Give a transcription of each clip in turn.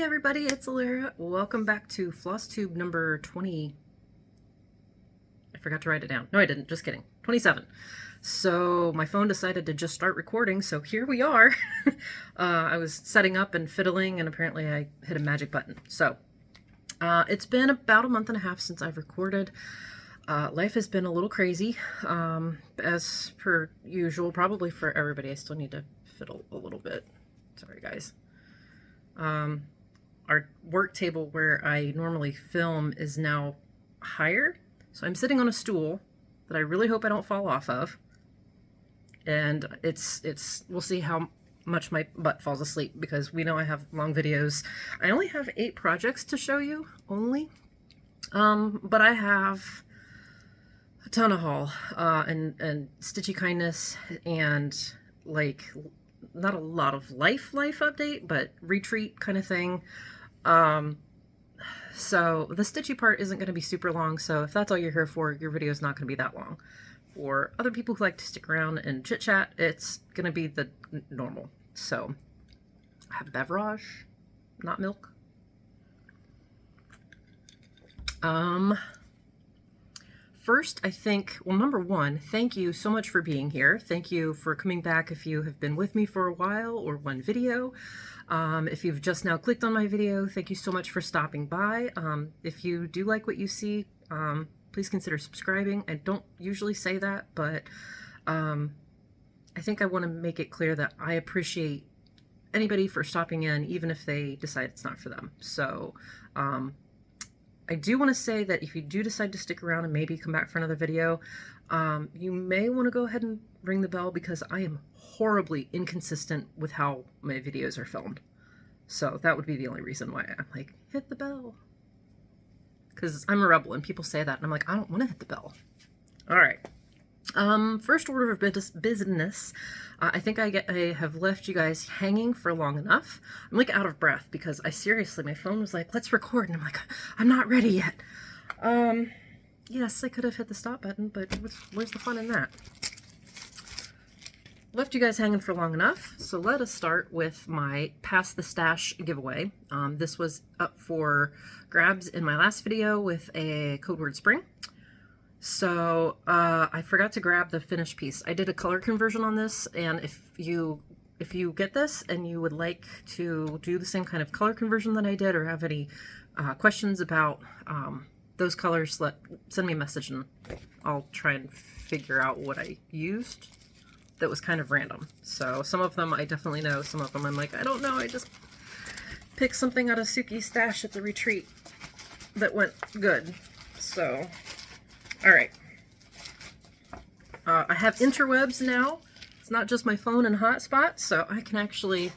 everybody, it's Alara. Welcome back to Flosstube number 20. I forgot to write it down. No, I didn't. Just kidding. 27. So my phone decided to just start recording, so here we are. I was setting up and fiddling, and apparently I hit a magic button. So it's been about a month and a half since I've recorded. Life has been a little crazy, as per usual, probably for everybody. I still need to fiddle a little bit. Sorry, guys. Our work table where I normally film is now higher, so I'm sitting on a stool that I really hope I don't fall off of, and we'll see how much my butt falls asleep, because we know I have long videos. I only have 8 projects to show you, but I have a ton of haul, and stitchy kindness, and like not a lot of life update, but retreat kind of thing. So the stitchy part isn't going to be super long, so if that's all you're here for, your video is not going to be that long. For other people who like to stick around and chit chat, it's going to be the normal. So I have beverage, not milk. First, I think, well, number one, thank you so much for being here. Thank you for coming back if you have been with me for a while or one video. If you've just now clicked on my video, thank you so much for stopping by. If you do like what you see, please consider subscribing. I don't usually say that, but I think I want to make it clear that I appreciate anybody for stopping in, even if they decide it's not for them. So, I do want to say that if you do decide to stick around and maybe come back for another video, you may want to go ahead and ring the bell, because I am horribly inconsistent with how my videos are filmed. So that would be the only reason why I'm like, hit the bell. Because I'm a rebel and people say that and I'm like, I don't want to hit the bell. All right. First order of business. I think I have left you guys hanging for long enough. I'm like out of breath because my phone was like, let's record. And I'm like, I'm not ready yet. Yes, I could have hit the stop button, but where's the fun in that? Left you guys hanging for long enough. So let us start with my Pass the Stash giveaway. This was up for grabs in my last video with a code word spring. So I forgot to grab the finished piece. I did a color conversion on this, and if you get this and you would like to do the same kind of color conversion that I did, or have any questions about those colors, send me a message and I'll try and figure out what I used. That was kind of random. So some of them I definitely know, some of them I'm like, I don't know, I just picked something out of Suki's stash at the retreat that went good. So all right. I have interwebs now. It's not just my phone and hotspot, so I can actually,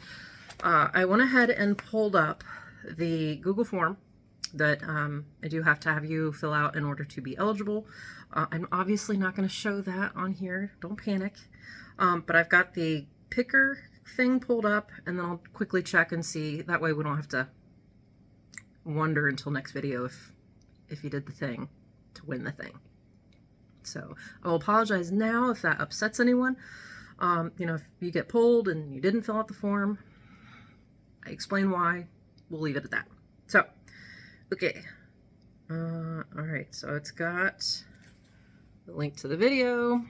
I went ahead and pulled up the Google form that I do have to have you fill out in order to be eligible. I'm obviously not going to show that on here. Don't panic. But I've got the picker thing pulled up, and then I'll quickly check and see. That way we don't have to wonder until next video if you did the thing to win the thing. So I'll apologize now if that upsets anyone. You know, if you get pulled and you didn't fill out the form, I explain why. We'll leave it at that. So, okay. All right, so it's got the link to the video.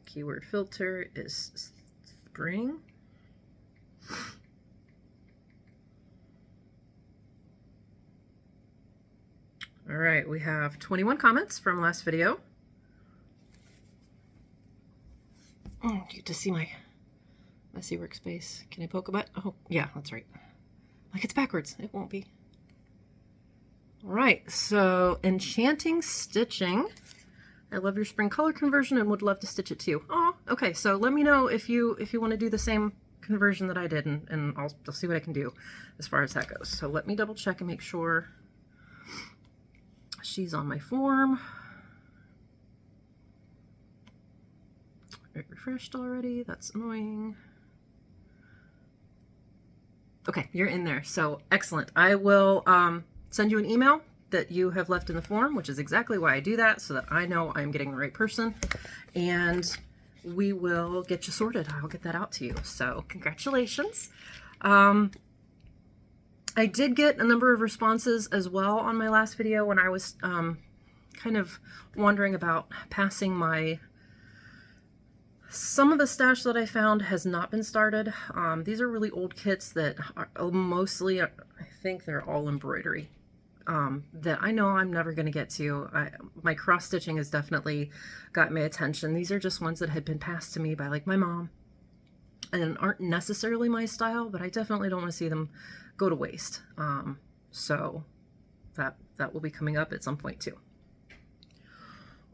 Keyword filter is spring. All right, we have 21 comments from last video. Oh, you get to see my messy workspace. Can I poke a button? Oh, yeah, that's right. Like it's backwards. It won't be. All right, so Enchanting Stitching. I love your spring color conversion and would love to stitch it too. Oh, okay, so let me know if you want to do the same conversion that I did, and I'll see what I can do as far as that goes. So let me double check and make sure she's on my form. It refreshed already. That's annoying. Okay, you're in there. So excellent. I will send you an email that you have left in the form, which is exactly why I do that, so that I know I'm getting the right person. And we will get you sorted. I'll get that out to you. So congratulations. I did get a number of responses as well on my last video when I was kind of wondering about passing some of the stash that I found has not been started. These are really old kits that are mostly, I think they're all embroidery, that I know I'm never going to get to. My cross stitching has definitely got my attention. These are just ones that had been passed to me by like my mom and aren't necessarily my style, but I definitely don't want to see them go to waste. So that will be coming up at some point too.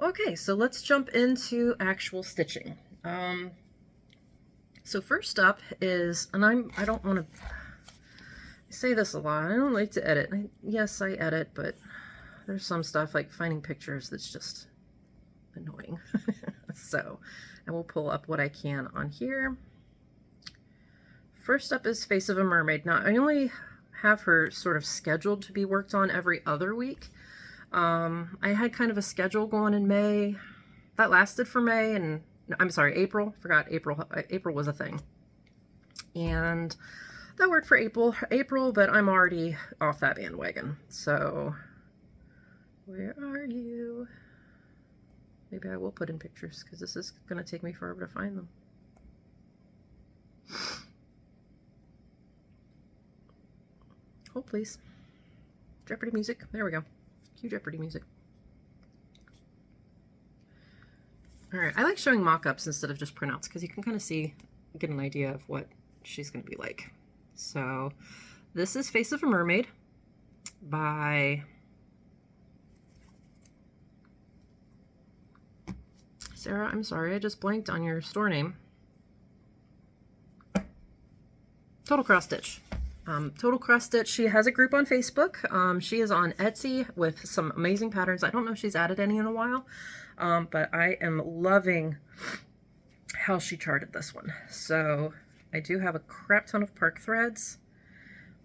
Okay, so let's jump into actual stitching. So first up is, and I don't want to say this a lot, I don't like to edit. Yes, I edit, but there's some stuff like finding pictures that's just annoying. So I will pull up what I can on here. First up is Face of a Mermaid. Now, I only have her sort of scheduled to be worked on every other week. I had kind of a schedule going in May. That lasted for May, and I'm sorry, April. Forgot April. April was a thing. And that worked for April, but I'm already off that bandwagon. So, where are you? Maybe I will put in pictures, because this is going to take me forever to find them. Hold, please. Jeopardy music. There we go. Cue Jeopardy music. Alright, I like showing mock-ups instead of just printouts, because you can kind of get an idea of what she's going to be like. So, this is Face of a Mermaid by Sarah. I'm sorry, I just blanked on your store name. Total Cross Stitch. Total Cross Stitch. She has a group on Facebook. She is on Etsy with some amazing patterns. I don't know if she's added any in a while, but I am loving how she charted this one. So I do have a crap ton of park threads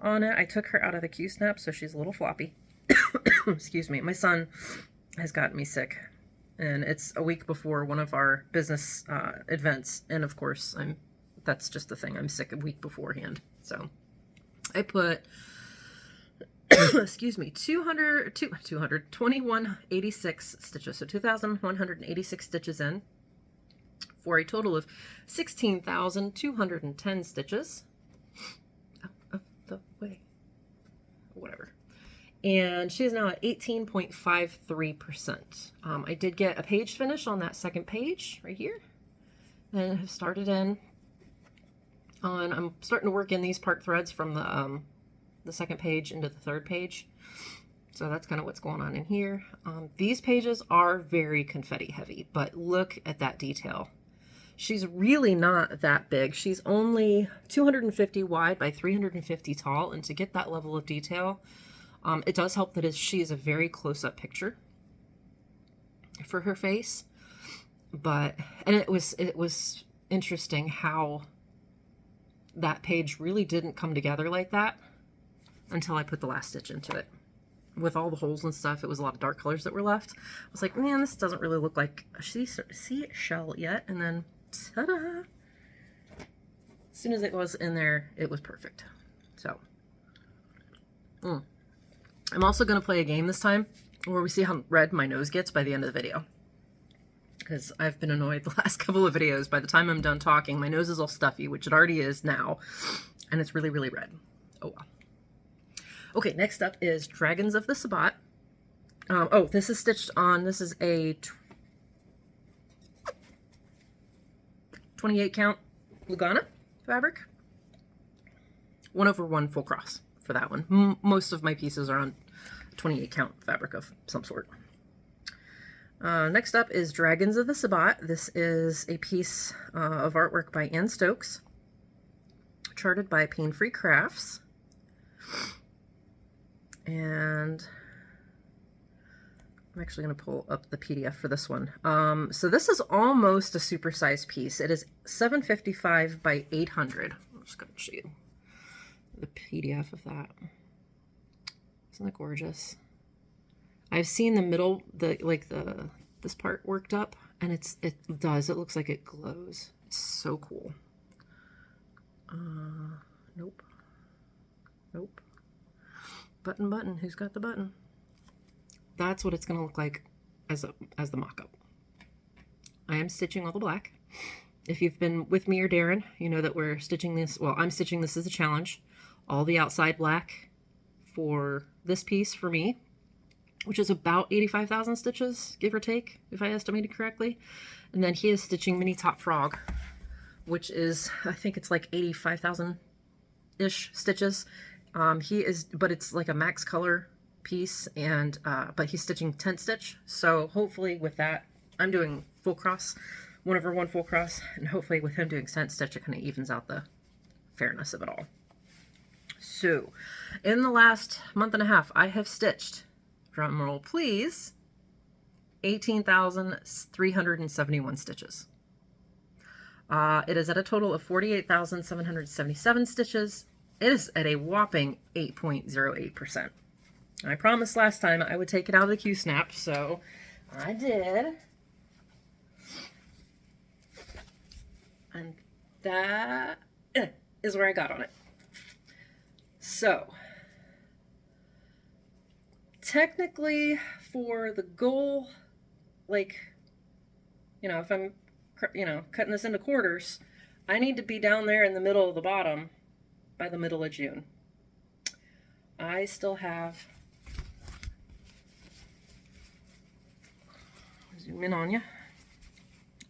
on it. I took her out of the Q-snap, so she's a little floppy. Excuse me. My son has gotten me sick, and it's a week before one of our business events, and of course that's just the thing. I'm sick a week beforehand, so I put, excuse me, 2186 stitches, so 2,186 stitches in, for a total of 16,210 stitches. Out of the way. Whatever. And she is now at 18.53%. I did get a page finish on that second page right here, and have started in on, I'm starting to work in these part threads from the second page into the third page. So that's kind of what's going on in here. These pages are very confetti heavy, but look at that detail. She's really not that big. She's only 250 wide by 350 tall, and to get that level of detail, it does help that she is a very close-up picture for her face. But, and it was interesting how that page really didn't come together like that until I put the last stitch into it. With all the holes and stuff, it was a lot of dark colors that were left. I was like, man, this doesn't really look like a sea shell yet. And then, ta-da! As soon as it was in there, it was perfect. So, I'm also going to play a game this time where we see how red my nose gets by the end of the video. Because I've been annoyed the last couple of videos. By the time I'm done talking, my nose is all stuffy, which it already is now. And it's really, really red. Oh well. Okay, next up is Dragons of the Sabbat. Oh, this is stitched on, this is a 28 count Lugana fabric. 1/1 full cross for that one. Most of my pieces are on 28 count fabric of some sort. Next up is Dragons of the Sabbat. This is a piece of artwork by Ann Stokes, charted by Paine Free Crafts. And I'm actually going to pull up the PDF for this one. So this is almost a supersized piece. It is 755 by 800. I'm just going to show you the PDF of that. Isn't that gorgeous? I've seen the middle, the this part worked up, and it looks like it glows. It's so cool. Nope. Nope. Button, who's got the button? That's what it's going to look like as the mock-up. I am stitching all the black. If you've been with me or Darren, you know that we're stitching this, well, I'm stitching this as a challenge. All the outside black for this piece for me, which is about 85,000 stitches, give or take, if I estimated correctly. And then he is stitching Mini Top Frog, which is, I think it's like 85,000-ish stitches. But it's like a max color piece, and but he's stitching 10 stitch. So hopefully with that, I'm doing full cross, 1/1 full cross, and hopefully with him doing 10 stitch, it kind of evens out the fairness of it all. So in the last month and a half, I have stitched, drum roll please, 18,371 stitches. It is at a total of 48,777 stitches. It is at a whopping 8.08%. I promised last time I would take it out of the Q-snap, so I did. And that is where I got on it. So, technically for the goal, like, you know, if I'm, you know, cutting this into quarters, I need to be down there in the middle of the bottom by the middle of June. I still have, zoom in on you,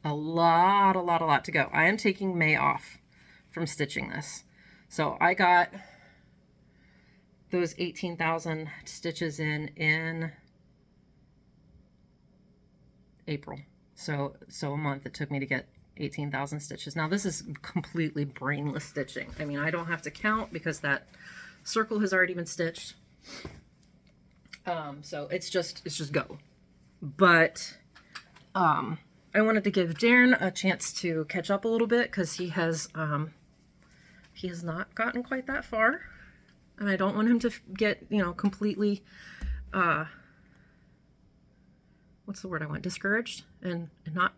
a lot to go. I am taking May off from stitching this. So I got those 18,000 stitches in April. So a month it took me to get 18,000 stitches. Now this is completely brainless stitching. I mean, I don't have to count because that circle has already been stitched. So it's just go. But I wanted to give Darren a chance to catch up a little bit because he has not gotten quite that far, and I don't want him to get, you know, completely what's the word I want, discouraged and not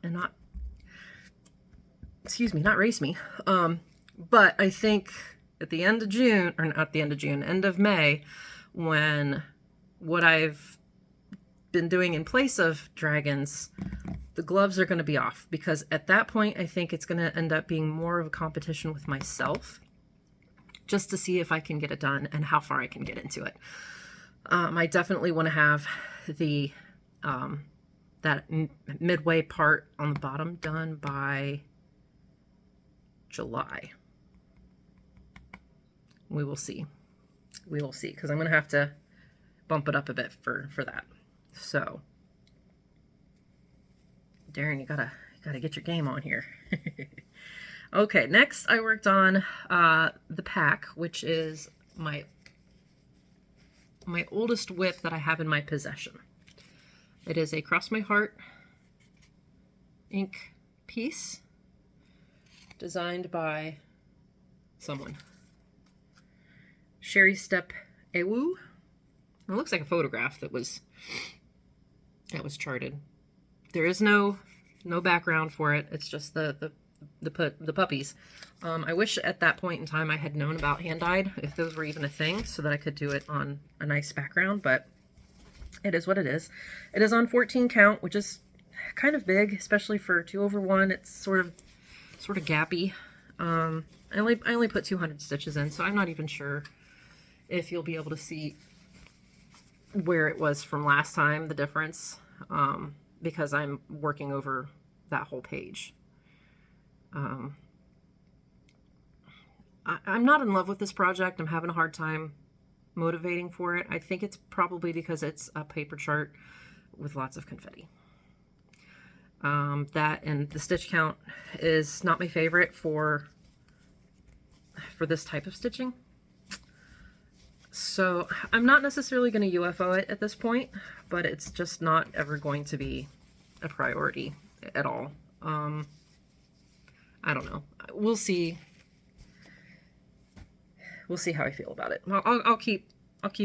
excuse me, not race me. But I think at the end of June, or not the end of June, end of May, when what I've been doing in place of dragons, the gloves are going to be off, because at that point I think it's going to end up being more of a competition with myself, just to see if I can get it done and how far I can get into it. I definitely want to have the that midway part on the bottom done by July. We will see. We will see, because I'm going to have to bump it up a bit for that. So, Darren, you gotta get your game on here. Okay, next I worked on the pack, which is my oldest whip that I have in my possession. It is a Cross My Heart ink piece designed by someone. Sherry Step Ewu. It looks like a photograph that was charted. There is no background for it. It's just the puppies. I wish at that point in time I had known about hand-dyed, if those were even a thing, so that I could do it on a nice background, but it is what it is. It is on 14 count, which is kind of big, especially for 2/1. It's sort of gappy. I only put 200 stitches in, so I'm not even sure if you'll be able to see where it was from last time, the difference, because I'm working over that whole page. I'm not in love with this project. I'm having a hard time motivating for it. I think it's probably because it's a paper chart with lots of confetti. That and the stitch count is not my favorite for this type of stitching. So I'm not necessarily going to UFO it at this point, but it's just not ever going to be a priority at all. I don't know. We'll see. We'll see how I feel about it. I'll keep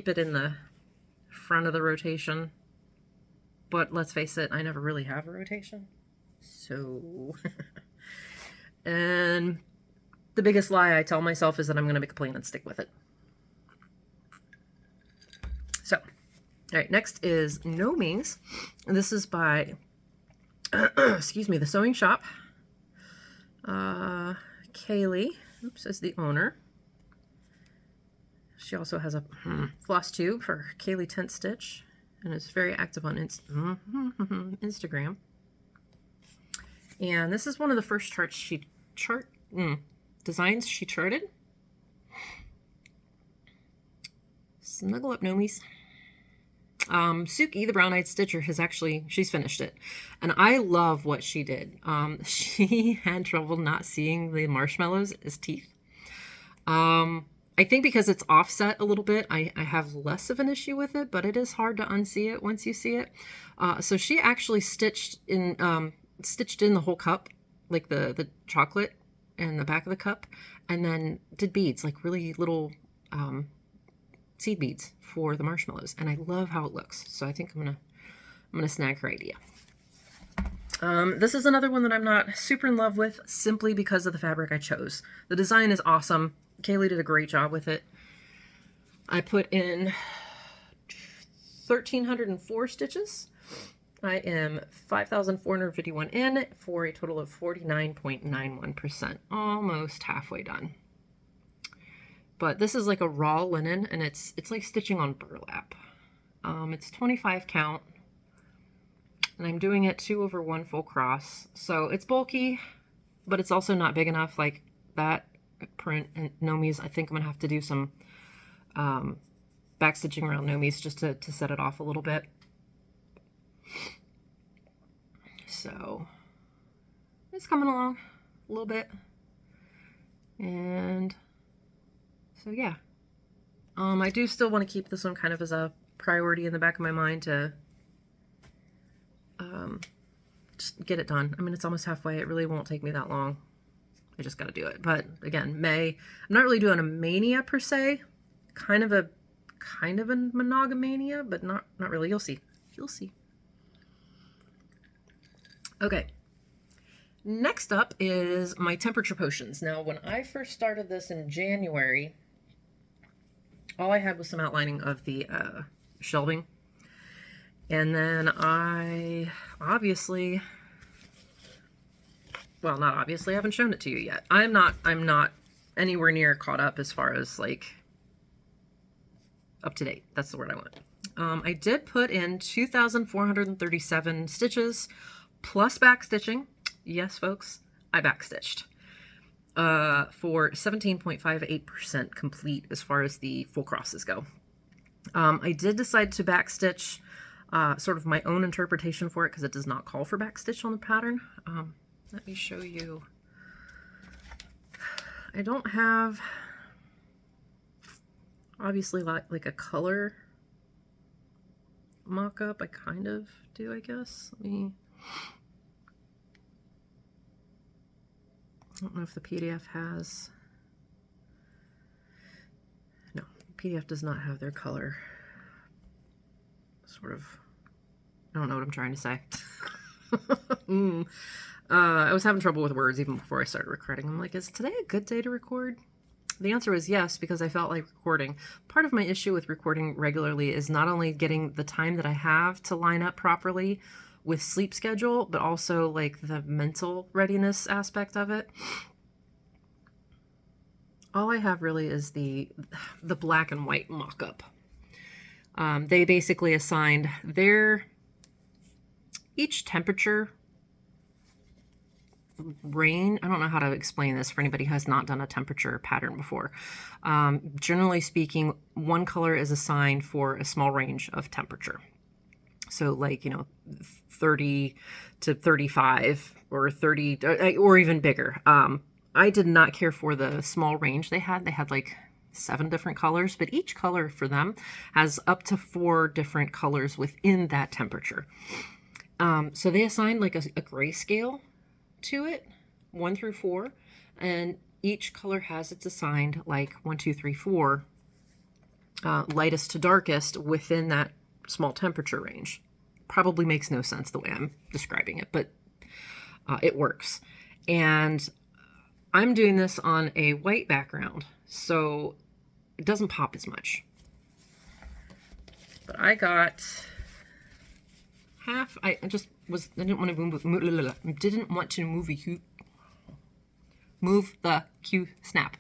it in the front of the rotation but let's face it, I never really have a rotation. So, and the biggest lie I tell myself is that I'm going to make a plan and stick with it. So, all right, next is Nomies. This is by, excuse me, The Sewing Shop. Kayli, oops, is the owner. She also has a Flosstube for Kayli Tent Stitch and is very active on Instagram. And this is one of the first designs she charted. Snuggle up, Nomies. Suki, the brown-eyed stitcher, she's finished it. And I love what she did. She had trouble not seeing the marshmallows as teeth. I think because it's offset a little bit, I have less of an issue with it, but it is hard to unsee it once you see it. So she actually stitched in the whole cup, like the chocolate and the back of the cup, and then did beads, like really little seed beads for the marshmallows, and I love how it looks. So I think I'm gonna snag her idea. This is another one that I'm not super in love with, simply because of the fabric I chose. The design is awesome. Kayli did a great job with it. I put in 1,304 stitches. I am 5,451 in for a total of 49.91%, almost halfway done. But this is like a raw linen, and it's like stitching on burlap. It's 25 count, and I'm doing it 2/1 full cross. So it's bulky, but it's also not big enough like that print and Nomies. I think I'm gonna have to do some back stitching around Nomies just to set it off a little bit. So it's coming along a little bit, and so yeah, I do still want to keep this one kind of as a priority in the back of my mind to just get it done. I mean, it's almost halfway. It really won't take me that long. I just got to do it. But again, May, I'm not really doing a mania per se, kind of a monogamania, but not really. You'll see. You'll see. Okay. Next up is my temperature potions. Now, when I first started this in January, all I had was some outlining of the shelving. And then I obviously, well, not obviously, I haven't shown it to you yet. I'm not anywhere near caught up as far as like up to date. That's the word I want. I did put in 2,437 stitches plus back stitching. Yes, folks, I backstitched for 17.58% complete as far as the full crosses go. I did decide to backstitch sort of my own interpretation for it because it does not call for backstitch on the pattern. Let me show you. I don't have, obviously, like a color mock-up. I kind of do, I guess. Let me... I don't know if the PDF has... No, the PDF does not have their color. Sort of... I don't know what I'm trying to say. I was having trouble with words even before I started recording. I'm like, is today a good day to record? The answer was yes, because I felt like recording. Part of my issue with recording regularly is not only getting the time that I have to line up properly with sleep schedule, but also like the mental readiness aspect of it. All I have really is the black and white mock-up. They basically assigned each temperature range. I don't know how to explain this for anybody who has not done a temperature pattern before. Generally speaking, one color is assigned for a small range of temperature. So like, 30 to 35 or 30 or even bigger. I did not care for the small range they had. They had like 7 different colors, but each color for them has up to 4 different colors within that temperature. So they assigned like a grayscale to it, 1 through 4, and each color has its assigned like 1, 2, 3, 4, lightest to darkest within that small temperature range. probably makes no sense the way I'm describing it, but it works. And I'm doing this on a white background, so it doesn't pop as much. But I got half. I didn't want to move the Q snap.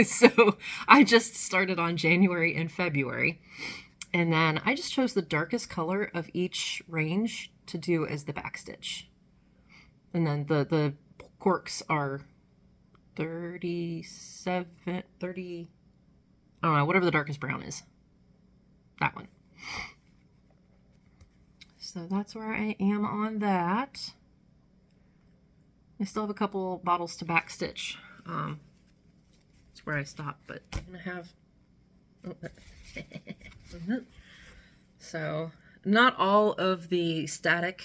So I just started on January and February, and then I just chose the darkest color of each range to do as the back stitch. And then the corks are 30, I don't know, whatever the darkest brown is. That one. So that's where I am on that. I still have a couple bottles to back stitch. That's where I stopped, but I'm gonna have so not all of the static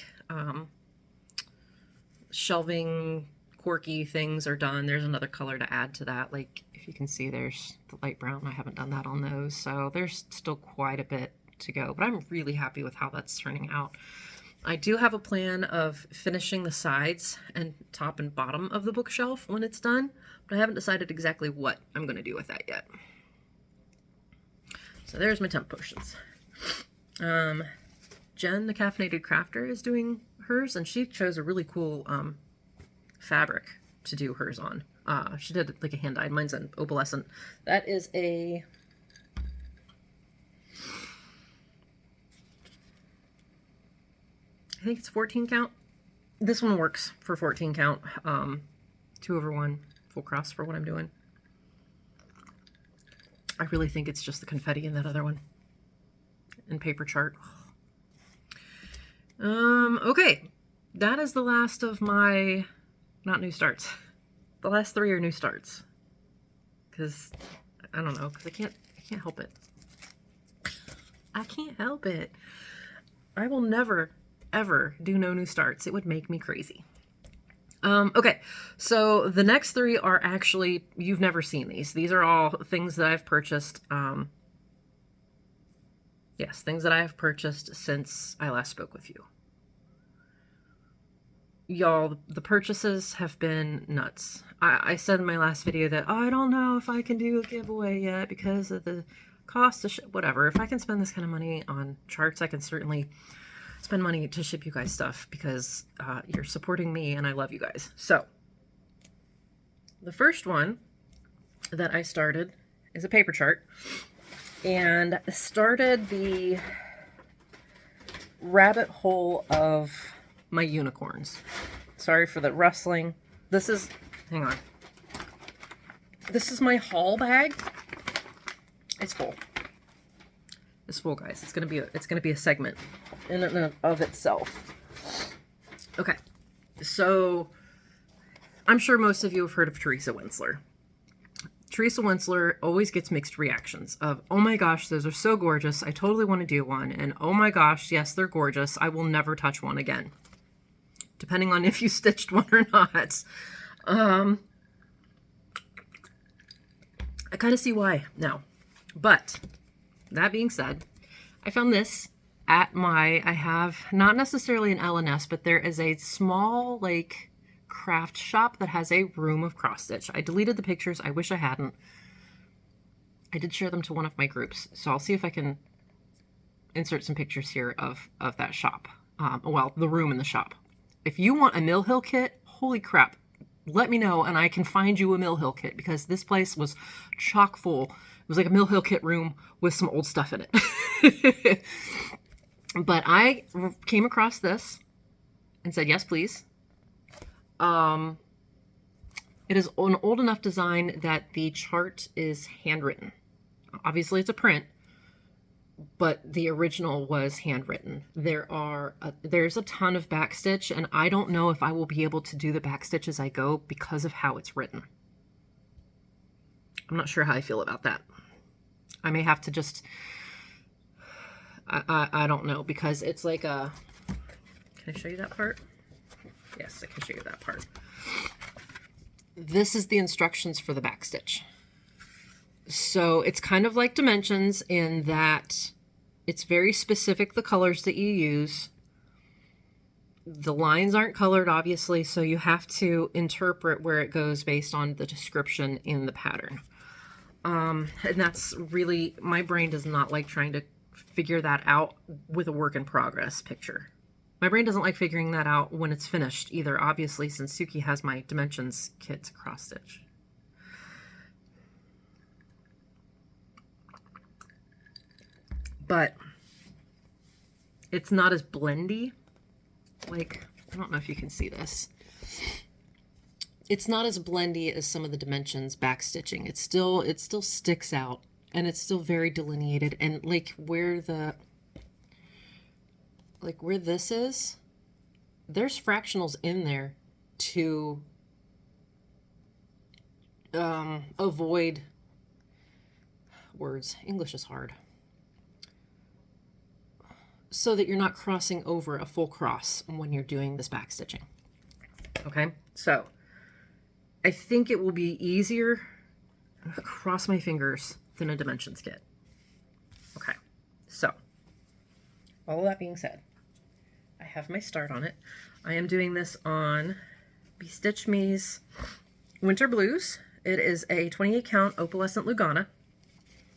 shelving quirky things are done. There's another color to add to that. Like if you can see, there's the light brown. I haven't done that on those, so there's still quite a bit to go, but I'm really happy with how that's turning out. I do have a plan of finishing the sides and top and bottom of the bookshelf when it's done, but I haven't decided exactly what I'm going to do with that yet. So there's my Temp Potions. Jenn, the Caffeinated Crafter, is doing hers, and she chose a really cool fabric to do hers on. She did like a hand-dyed. Mine's an opalescent. That is a... I think it's 14 count. This one works for 14 count. 2/1 full cross for what I'm doing. I really think it's just the confetti in that other one. And paper chart. Okay. That is the last of my, not new starts. The last 3 are new starts. Because, I don't know, because I can't help it. I can't help it. I will never, ever do no new starts. It would make me crazy. Okay, so the next 3 are actually, you've never seen these. These are all things that I've purchased. Yes, things that I have purchased since I last spoke with you. Y'all, the purchases have been nuts. I said in my last video that, oh, I don't know if I can do a giveaway yet because of the cost of whatever. If I can spend this kind of money on charts, I can certainly spend money to ship you guys stuff because you're supporting me and I love you guys. So the first one that I started is a paper chart, and started the rabbit hole of my unicorns. Sorry for the rustling. This is, hang on. This is my haul bag. It's full. It's full, guys. It's gonna be a segment in and of itself. Okay, so I'm sure most of you have heard of Teresa Winsler. Teresa Winsler always gets mixed reactions of, oh my gosh, those are so gorgeous, I totally want to do one, and oh my gosh, yes, they're gorgeous, I will never touch one again. Depending on if you stitched one or not. I kind of see why now. But that being said, I found this at I have not necessarily an L&S, but there is a small like craft shop that has a room of cross stitch. I deleted the pictures. I wish I hadn't. I did share them to one of my groups, so I'll see if I can insert some pictures here of that shop. Well, the room in the shop. If you want a Mill Hill kit, holy crap, let me know and I can find you a Mill Hill kit, because this place was chock full. It was like a Mill Hill kit room with some old stuff in it. But I came across this and said, yes, please. It is an old enough design that the chart is handwritten. Obviously it's a print, but the original was handwritten. There's a ton of backstitch, and I don't know if I will be able to do the backstitch as I go because of how it's written. I'm not sure how I feel about that. I may have to just, I don't know, because it's like a, can I show you that part? Yes, I can show you that part. This is the instructions for the backstitch. So it's kind of like dimensions in that It's very specific, the colors that you use. The lines aren't colored, obviously, so you have to interpret where it goes based on the description in the pattern. And that's really, my brain does not like trying to figure that out with a work in progress picture. My brain doesn't like figuring that out when it's finished either, obviously, since Suki has my dimensions kit to cross stitch. But it's not as blendy. Like, I don't know if you can see this. It's not as blendy as some of the dimensions back stitching. It still sticks out, and it's still very delineated. And like where this is, there's fractionals in there to avoid words. English is hard. So that you're not crossing over a full cross when you're doing this back stitching. Okay, so I think it will be easier, cross my fingers, than a dimensions kit. Okay, so all of that being said, I have my start on it. I am doing this on Stitch Me's Winter Blues. It is a 28 count opalescent Lugana,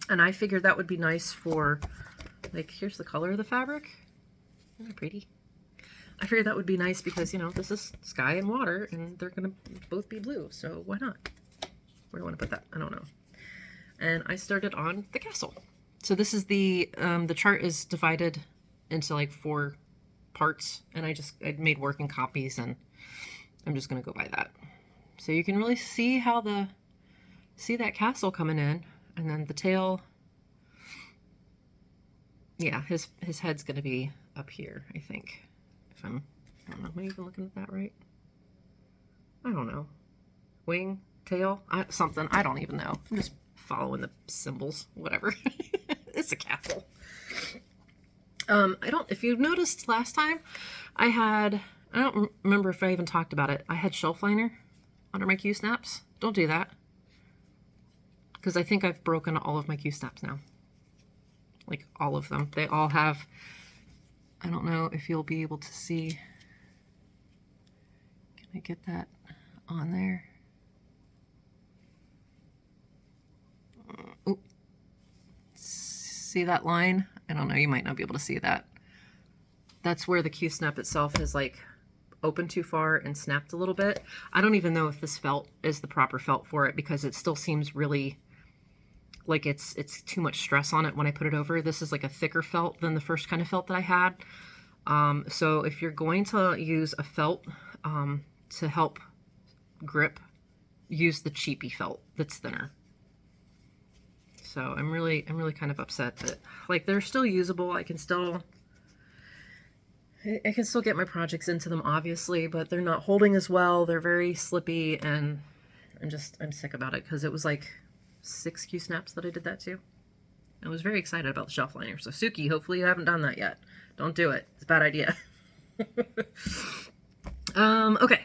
and I figured that would be nice for, like, here's the color of the fabric. Isn't that pretty? I figured that would be nice because, you know, this is sky and water, and they're going to both be blue, so why not? Where do I want to put that? I don't know. And I started on the castle. So this is the chart is divided into like 4 parts, and I made working copies, and I'm just going to go by that. So you can really see how see that castle coming in, and then the tail. Yeah, his head's going to be up here, I think. I don't know, am I even looking at that right? I don't know. Wing, tail, something, I don't even know. I'm just following the symbols, whatever. It's a castle. If you noticed last time, I don't remember if I even talked about it. I had shelf liner under my Q-snaps. Don't do that. Because I think I've broken all of my Q-snaps now. Like all of them. They all have, I don't know if you'll be able to see. Can I get that on there? Ooh. See that line? I don't know, you might not be able to see that. That's where the Q-snap itself is like open too far and snapped a little bit. I don't even know if this felt is the proper felt for it, because it still seems really like it's too much stress on it when I put it over. This is like a thicker felt than the first kind of felt that I had. So if you're going to use a felt to help grip, use the cheapy felt that's thinner. So I'm really kind of upset that, like, they're still usable. I can still get my projects into them, obviously, but they're not holding as well. They're very slippy, and I'm sick about it, because it was like 6 Q-snaps that I did that to. I was very excited about the shelf liner. So Suki, hopefully you haven't done that yet. Don't do it. It's a bad idea. Okay.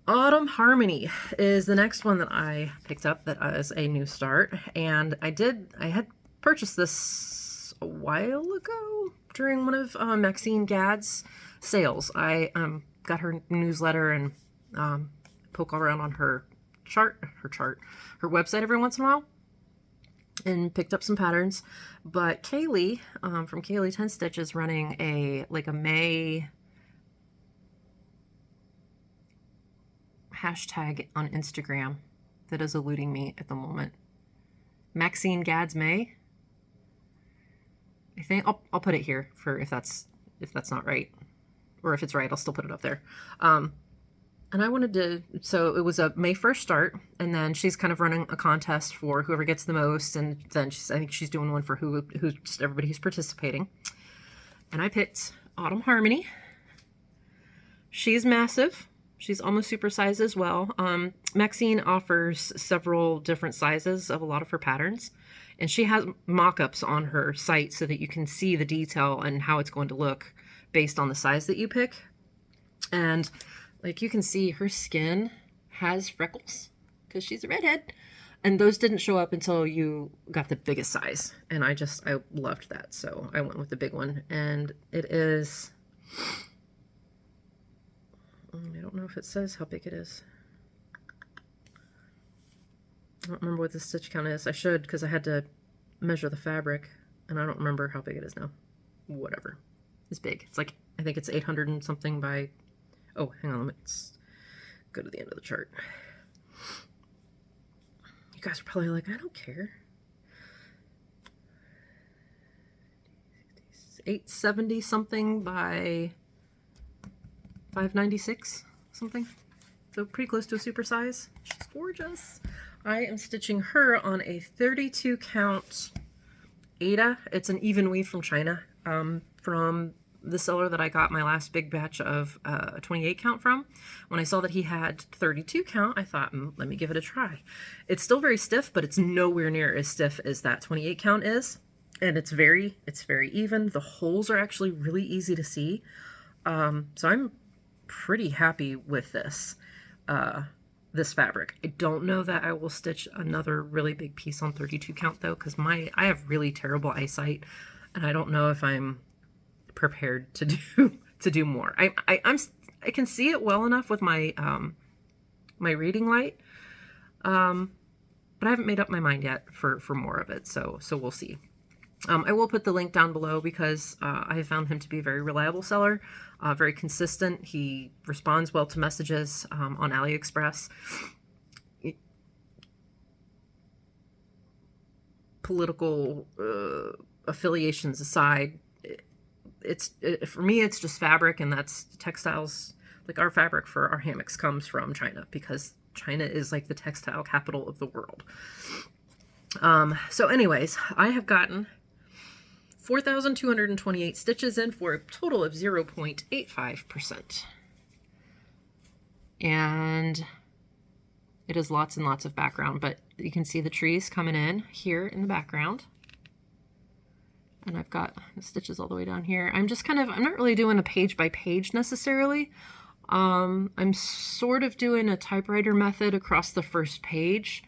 Autumn Harmony is the next one that I picked up that is a new start. And I had purchased this a while ago during one of Maxine Gadd's sales. I got her newsletter and poke around on her website every once in a while and picked up some patterns. But Kayli from Kayli 10 Stitch is running a May hashtag on Instagram that is eluding me at the moment. Maxine Gadd's May. I think I'll put it here for if that's not right, or if it's right, I'll still put it up there. And I wanted to, so it was a May 1st start, and then she's kind of running a contest for whoever gets the most, and then I think she's doing one for who's just everybody who's participating. And I picked Autumn Harmony. She's massive. She's almost supersized as well. Maxine offers several different sizes of a lot of her patterns, and she has mock-ups on her site so that you can see the detail and how it's going to look based on the size that you pick. And like you can see, her skin has freckles because she's a redhead. And those didn't show up until you got the biggest size. And I loved that. So I went with the big one. And it is, I don't know if it says how big it is. I don't remember what the stitch count is. I should, because I had to measure the fabric. And I don't remember how big it is now. Whatever. It's big. It's like, I think it's 800 and something by, oh, hang on, let's go to the end of the chart. You guys are probably like, I don't care. 870 something by 596 something. So pretty close to a super size. She's gorgeous. I am stitching her on a 32 count Ada. It's an even weave from China, from the seller that I got my last big batch of a 28 count from. When I saw that he had 32 count, I thought, let me give it a try. It's still very stiff, but it's nowhere near as stiff as that 28 count is. And it's very even. The holes are actually really easy to see. So I'm pretty happy with this, this fabric. I don't know that I will stitch another really big piece on 32 count though, because I have really terrible eyesight, and I don't know if I'm prepared to do more. I can see it well enough with my my reading light, but I haven't made up my mind yet for more of it. So we'll see. I will put the link down below because I have found him to be a very reliable seller, very consistent. He responds well to messages on AliExpress. Political affiliations aside, for me, it's just fabric, and that's textiles. Like our fabric for our hammocks comes from China, because China is like the textile capital of the world. So anyways, I have gotten 4,228 stitches in for a total of 0.85%. And it is lots and lots of background, but you can see the trees coming in here in the background. And I've got the stitches all the way down here. I'm just I'm not really doing a page by page necessarily. I'm sort of doing a typewriter method across the first page,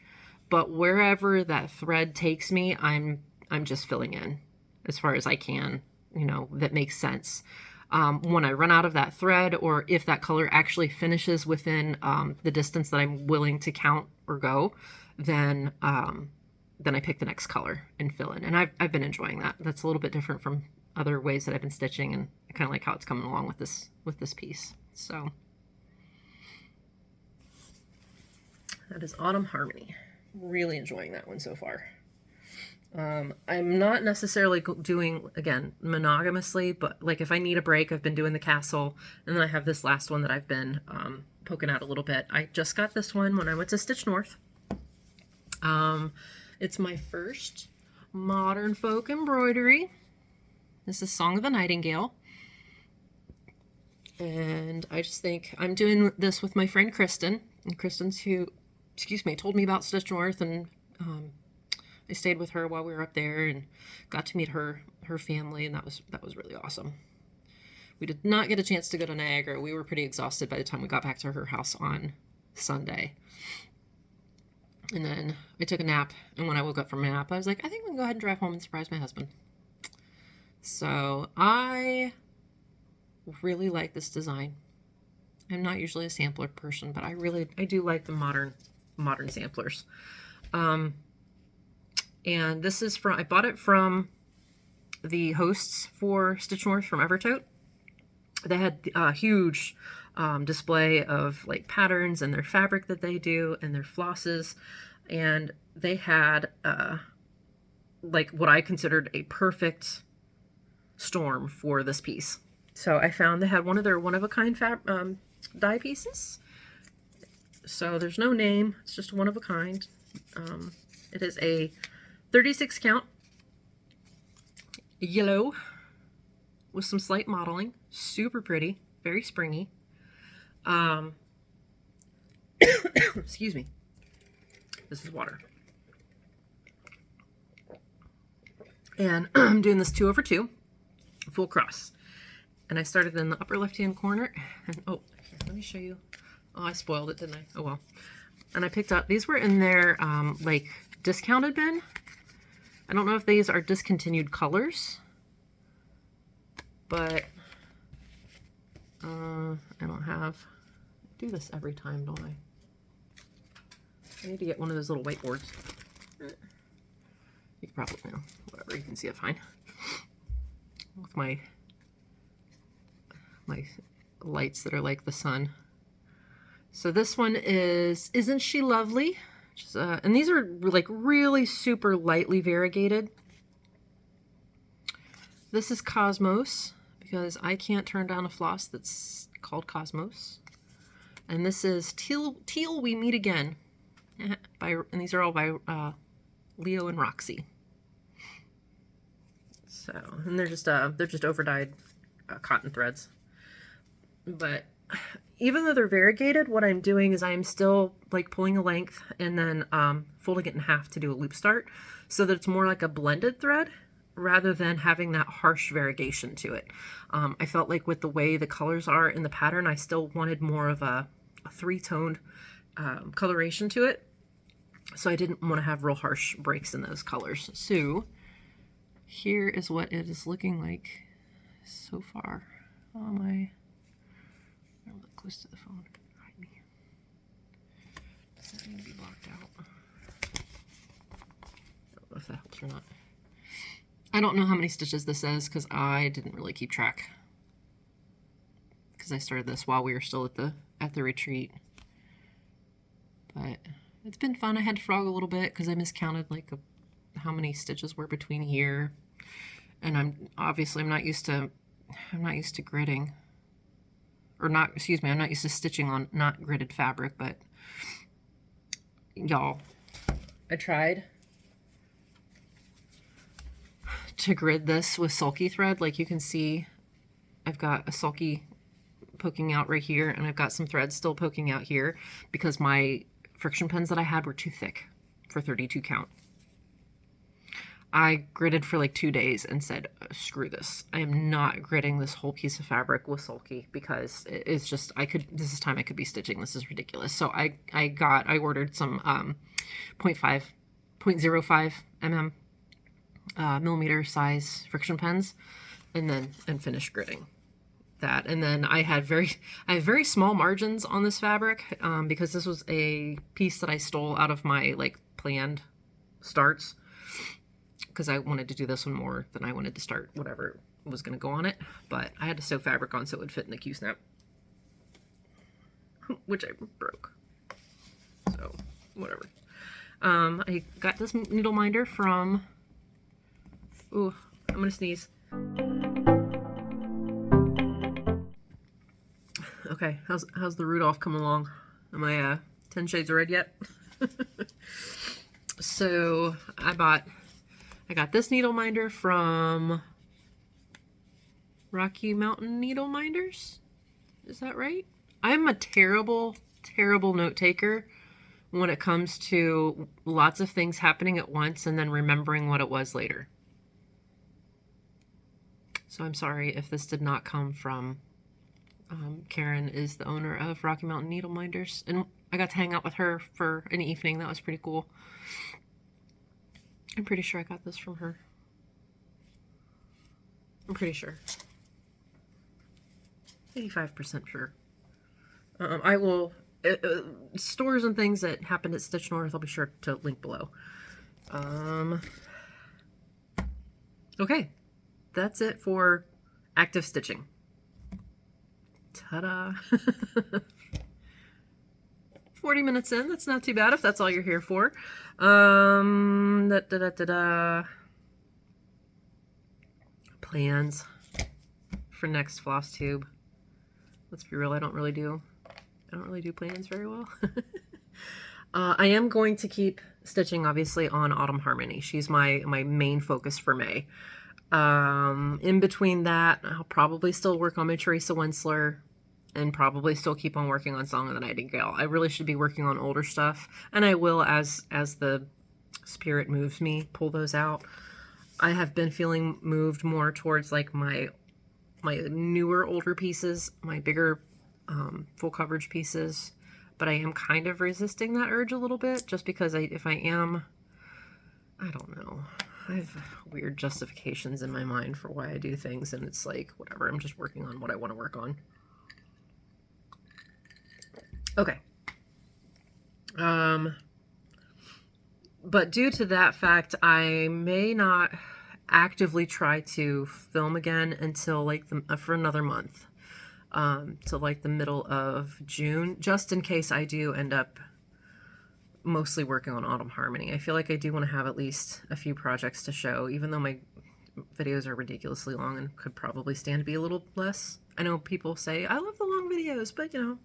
but wherever that thread takes me, I'm just filling in as far as I can, that makes sense. When I run out of that thread, or if that color actually finishes within the distance that I'm willing to count or go, then I pick the next color and fill in. And I've been enjoying that. That's a little bit different from other ways that I've been stitching, and I kind of like how it's coming along with this piece. So that is Autumn Harmony. Really enjoying that one so far. I'm not necessarily doing, again, monogamously, but like if I need a break, I've been doing the castle, and then I have this last one that I've been poking out a little bit. I just got this one when I went to Stitch North. It's my first modern folk embroidery. This is Song of the Nightingale. And I just think I'm doing this with my friend Kristen. And Kristen's told me about Stitch North, and I stayed with her while we were up there and got to meet her family, and that was really awesome. We did not get a chance to go to Niagara. We were pretty exhausted by the time we got back to her house on Sunday. And then I took a nap, and when I woke up from my nap, I was like, I think we can go ahead and drive home and surprise my husband. So I really like this design. I'm not usually a sampler person, but I do like the modern samplers. And this is I bought it from the hosts for Stitch North from Evertote. They had a huge display of like patterns and their fabric that they do and their flosses. And they had like what I considered a perfect storm for this piece. So I found they had one of their one-of-a-kind die pieces. So there's no name. It's just one of a kind. It is a 36 count yellow with some slight modeling. Super pretty. Very springy. Excuse me. This is water. And I'm doing this 2/2 full cross. And I started in the upper left-hand corner. And oh, here, let me show you. Oh, I spoiled it, didn't I? Oh, well. and I picked up, these were in their like discounted bin. I don't know if these are discontinued colors, but I don't have, I do this every time, don't I? I need to get one of those little whiteboards. You can probably, you know, whatever, you can see it fine. With my lights that are like the sun. So this one is Isn't She Lovely? And these are like really super lightly variegated. This is Cosmos, because I can't turn down a floss that's called Cosmos. And this is Till We Meet Again. And these are all by Leo and Roxy. So, and they're just over dyed cotton threads. But even though they're variegated, what I'm doing is I'm still like pulling a length and then folding it in half to do a loop start, so that it's more like a blended thread rather than having that harsh variegation to it. I felt like with the way the colors are in the pattern, I still wanted more of a three-toned coloration to it. So I didn't want to have real harsh breaks in those colors. So here is what it is looking like so far. Oh my, I'm really close to the phone. Hide me. Does that need to be blocked out? I don't know if that helps or not. I don't know how many stitches this is because I didn't really keep track, because I started this while we were still at the retreat. But it's been fun. I had to frog a little bit because I miscounted like how many stitches were between here, and I'm not used to gridding, or not, excuse me, I'm not used to stitching on not gridded fabric. But y'all, I tried to grid this with sulky thread. Like you can see, I've got a sulky poking out right here, and I've got some threads still poking out here because my friction pens that I had were too thick for 32 count. I gridded for like 2 days and said, screw this. I am not gridding this whole piece of fabric with sulky, because it's just, this is time I could be stitching. This is ridiculous. So I ordered some 0.05 millimeter size friction pens, and finished gridding that. And then I have very small margins on this fabric, because this was a piece that I stole out of my like planned starts, because I wanted to do this one more than I wanted to start whatever was going to go on it. But I had to sew fabric on so it would fit in the Q-snap, which I broke. So whatever. I got this needle minder from, ooh, I'm gonna sneeze. Okay, how's the Rudolph coming along? Am I 10 shades of red yet? So I got this needle minder from Rocky Mountain Needle Minders. Is that right? I'm a terrible note taker when it comes to lots of things happening at once and then remembering what it was later. So I'm sorry if this did not come from Karen is the owner of Rocky Mountain Needle Minders, and I got to hang out with her for an evening. That was pretty cool. I'm pretty sure I got this from her. I'm pretty sure. 85% sure. I will, stores and things that happened at Stitch North, I'll be sure to link below. Okay, that's it for active stitching. Ta-da! 40 minutes in, that's not too bad if that's all you're here for. Plans for next Flosstube. Let's be real, I don't really do plans very well. I am going to keep stitching, obviously, on Autumn Harmony. She's my main focus for May. In between that, I'll probably still work on my Teresa Wensler, and probably still keep on working on Song of the Nightingale. I really should be working on older stuff, and I will, as the spirit moves me, pull those out. I have been feeling moved more towards like my newer older pieces, my bigger full coverage pieces, but I am kind of resisting that urge a little bit, just because if I am, I don't know. I have weird justifications in my mind for why I do things, and it's like, whatever, I'm just working on what I want to work on. Okay. But due to that fact, I may not actively try to film again until like for another month, till like the middle of June, just in case I do end up mostly working on Autumn Harmony. I feel like I do want to have at least a few projects to show, even though my videos are ridiculously long and could probably stand to be a little less. I know people say, I love the long videos, but you know,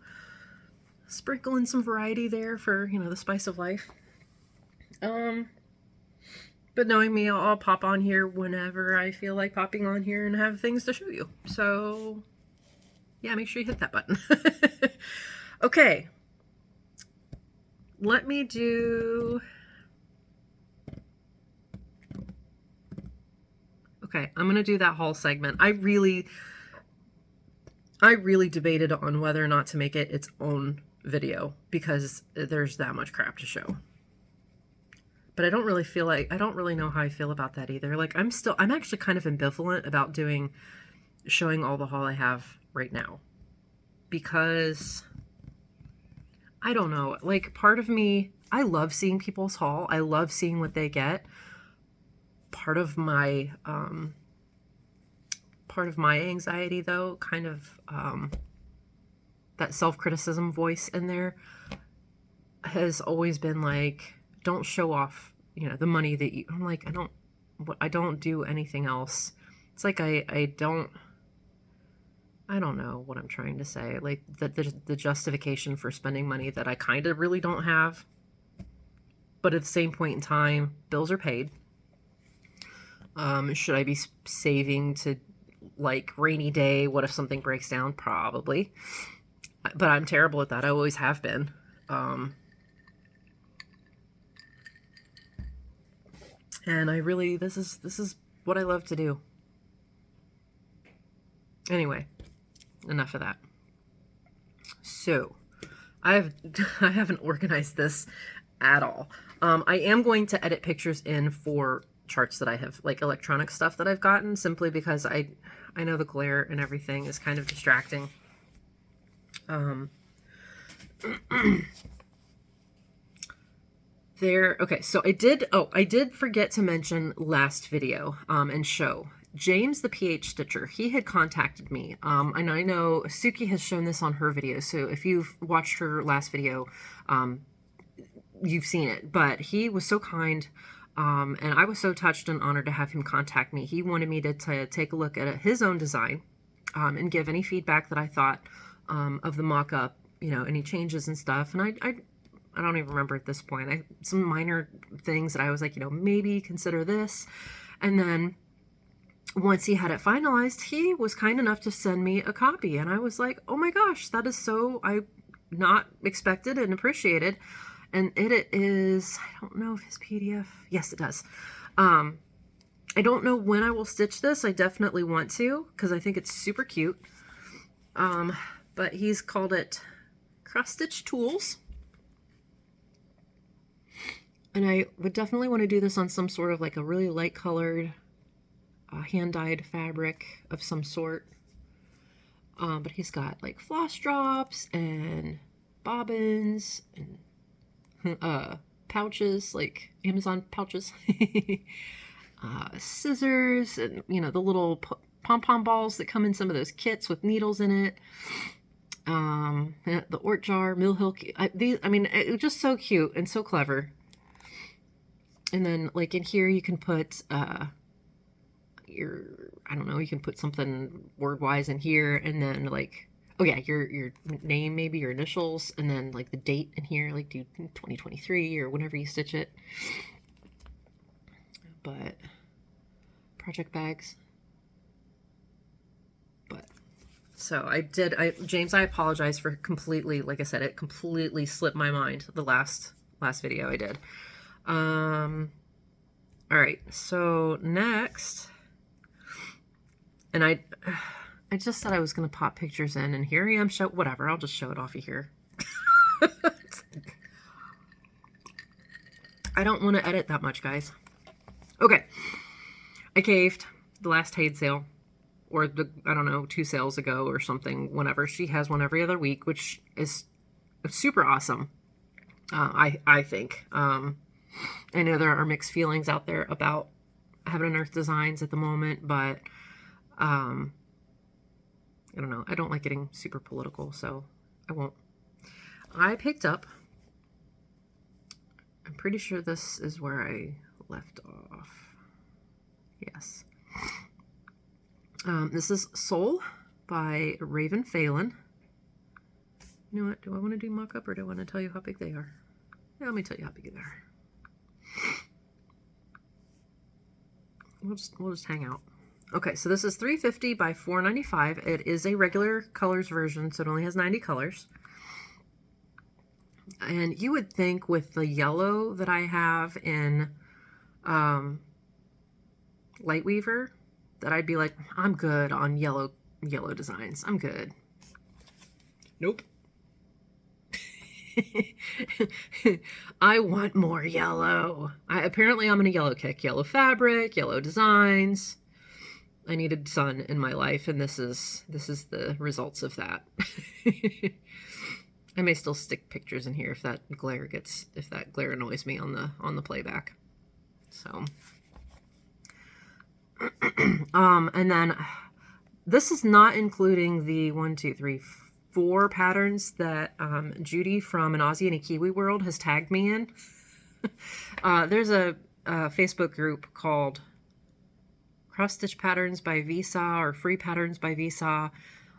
sprinkle in some variety there for, you know, the spice of life. But knowing me, I'll pop on here whenever I feel like popping on here and have things to show you. So yeah, make sure you hit that button. Okay. Let me do... Okay, I'm going to do that haul segment. I really debated on whether or not to make it its own video because there's that much crap to show. But I don't really know how I feel about that either. Like, I'm actually kind of ambivalent about showing all the haul I have right now. Because, I don't know, like, part of me, I love seeing people's haul. I love seeing what they get. Part of my anxiety, though, kind of, that self-criticism voice in there has always been like, don't show off, you know, the money that you, I'm like, I don't do anything else. It's like, I don't know what I'm trying to say. Like the justification for spending money that I kind of really don't have. But at the same point in time, bills are paid. Should I be saving to like rainy day? What if something breaks down? Probably. But I'm terrible at that. I always have been. And I really, this is what I love to do. Anyway, enough of that. So, I haven't organized this at all. I am going to edit pictures in for charts that I have, like electronic stuff that I've gotten, simply because I know the glare and everything is kind of distracting. Okay, so I did forget to mention last video and show. James the PH Stitcher, he had contacted me, and I know Suki has shown this on her video, so if you've watched her last video, you've seen it, but he was so kind, and I was so touched and honored to have him contact me. He wanted me to take a look at his own design and give any feedback that I thought of the mock-up, you know, any changes and stuff, and I don't even remember at this point. Some minor things that I was like, you know, maybe consider this. And then once he had it finalized, he was kind enough to send me a copy. And I was like, oh my gosh, that is so not expected and appreciated. And it is, I don't know if his PDF, yes, it does. I don't know when I will stitch this. I definitely want to, because I think it's super cute. But he's called it Cross Stitch Tools. And I would definitely want to do this on some sort of like a really light colored, hand-dyed fabric of some sort. But he's got like floss drops and bobbins and pouches, like Amazon pouches, scissors, and you know, the little pom-pom balls that come in some of those kits with needles in it. The Ort jar, Mill Hill. I mean, it was just so cute and so clever. And then, like, in here, you can put, I don't know, you can put something word-wise in here, and then, like, oh, yeah, your name, maybe, your initials, and then, like, the date in here, like, do 2023, or whenever you stitch it. But, project bags. But, so, James, I apologize for completely, like I said, it completely slipped my mind, the last video I did. All right, so next, and I just said I was going to pop pictures in, and here I am, whatever, I'll just show it off of here. I don't want to edit that much, guys. Okay. I caved the last Haid sale, or the, I don't know, 2 sales ago or something, whenever. She has one every other week, which is super awesome. I think. I know there are mixed feelings out there about Heaven and Earth designs at the moment, but I don't know. I don't like getting super political, so I won't. I picked up, I'm pretty sure this is where I left off. Yes. This is Soul by Raven Phelan. You know what? Do I want to do mock-up, or do I want to tell you how big they are? Yeah, let me tell you how big they are. We'll just hang out. Okay, so this is $3.50 by $4.95. It is a regular colors version, so it only has 90 colors. And you would think with the yellow that I have in Lightweaver that I'd be like, I'm good on yellow designs. I'm good. Nope. I want more yellow. Apparently I'm in a yellow kick. Yellow fabric, yellow designs. I needed sun in my life, and this is the results of that. I may still stick pictures in here if that glare annoys me on the playback. So and then this is not including the 1, 2, 3, 4 patterns that Judy from an Aussie and a Kiwi world has tagged me in. There's a Facebook group called Cross Stitch Patterns by Visa, or Free Patterns by Visa.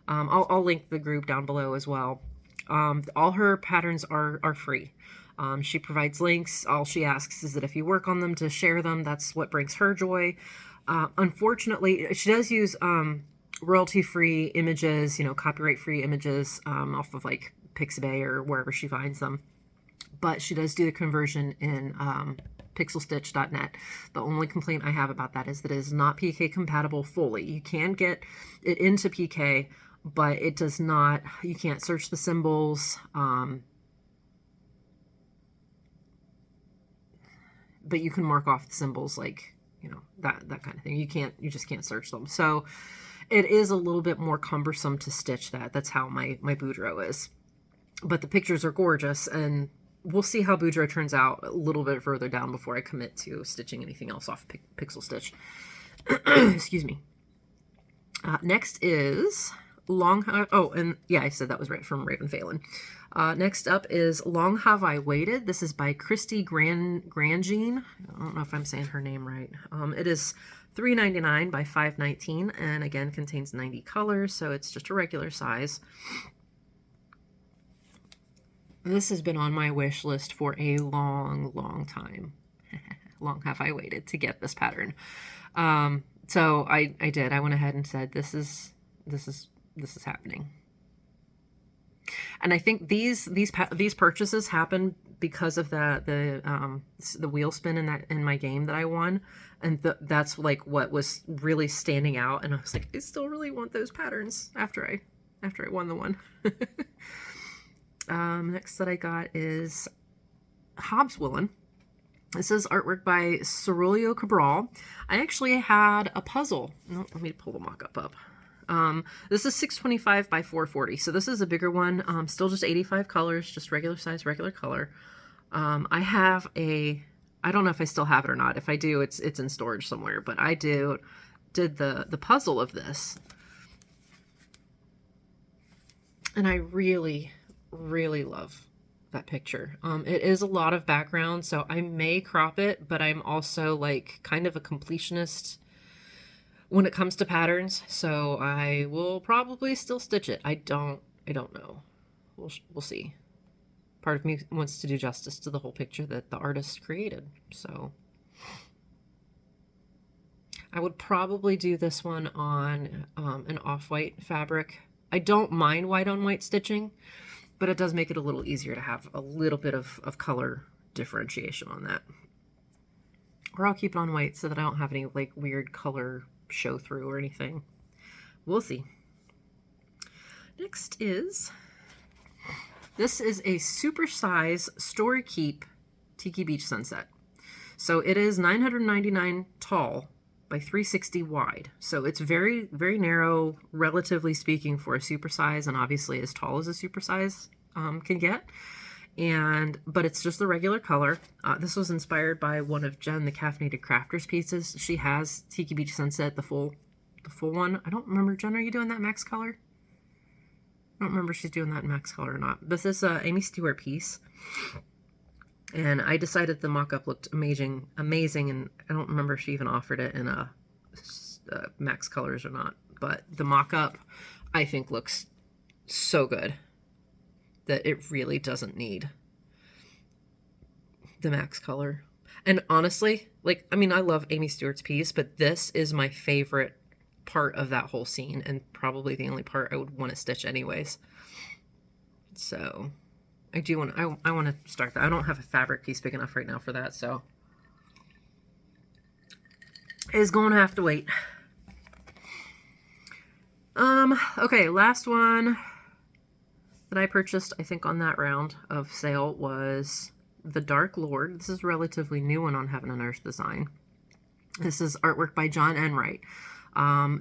I'll link the group down below as well. All her patterns are free. She provides links. All she asks is that if you work on them, to share them. That's what brings her joy. Unfortunately, she does use royalty-free images, copyright-free images off of like Pixabay or wherever she finds them. But she does do the conversion in pixelstitch.net. The only complaint I have about that is that it is not PK compatible fully. You can get it into PK, but it does not, you can't search the symbols. But you can mark off the symbols, like, that kind of thing. You just can't search them. So it is a little bit more cumbersome to stitch that. That's how my Boudreaux is. But the pictures are gorgeous, and we'll see how Boudreaux turns out a little bit further down before I commit to stitching anything else off Pixel Stitch. Excuse me. Next is I said that was right, from Raven Phelan. Next up is Long Have I Waited. This is by Christy Grandjean. I don't know if I'm saying her name right. It is $3.99 by $5.19, and again contains 90 colors, so it's just a regular size. This has been on my wish list for a long time. Long have I waited to get this pattern. So I did. I went ahead and said, this is happening. And I think these purchases happen because of the wheel spin in my game that I won, and that's like what was really standing out. And I was like, I still really want those patterns after I won the one. Next that I got is Hobbs Woolen. This is artwork by Cerulio Cabral. I actually had a puzzle. No, let me pull the mock-up up. This is $6.25 by $4.40. So this is a bigger one. Still just 85 colors, just regular size, regular color. I have I don't know if I still have it or not. If I do, it's in storage somewhere, but I did the puzzle of this. And I really love that picture. It is a lot of background, so I may crop it, but I'm also like kind of a completionist when it comes to patterns, so I will probably still stitch it. I don't know. We'll see. Part of me wants to do justice to the whole picture that the artist created, so I would probably do this one on an off-white fabric. I don't mind white on white stitching, but it does make it a little easier to have a little bit of color differentiation on that. Or I'll keep it on white so that I don't have any like weird color show through or anything. We'll see. Next is This is a super size Story Keep Tiki Beach Sunset. So it is 999 tall by 360 wide. So it's very, very narrow, relatively speaking, for a supersize, and obviously as tall as a supersize can get. But it's just the regular color. This was inspired by one of Jenn, the Caffeinated Crafters pieces. She has Tiki Beach Sunset, the full one. I don't remember, Jenn, are you doing that max color? I don't remember if she's doing that in max color or not. This is a Amy Stewart piece. And I decided the mock-up looked amazing, and I don't remember if she even offered it in a max colors or not. But the mock-up, I think, looks so good that it really doesn't need the max color. And honestly, like, I mean, I love Amy Stewart's piece, but this is my favorite part of that whole scene, and probably the only part I would want to stitch anyways. So I do want to, I want to start that. I don't have a fabric piece big enough right now for that, so it's going to have to wait. Okay, last one that I purchased, I think, on that round of sale was the Dark Lord. This is a relatively new one on Heaven and Earth Design. This is artwork by John Enright.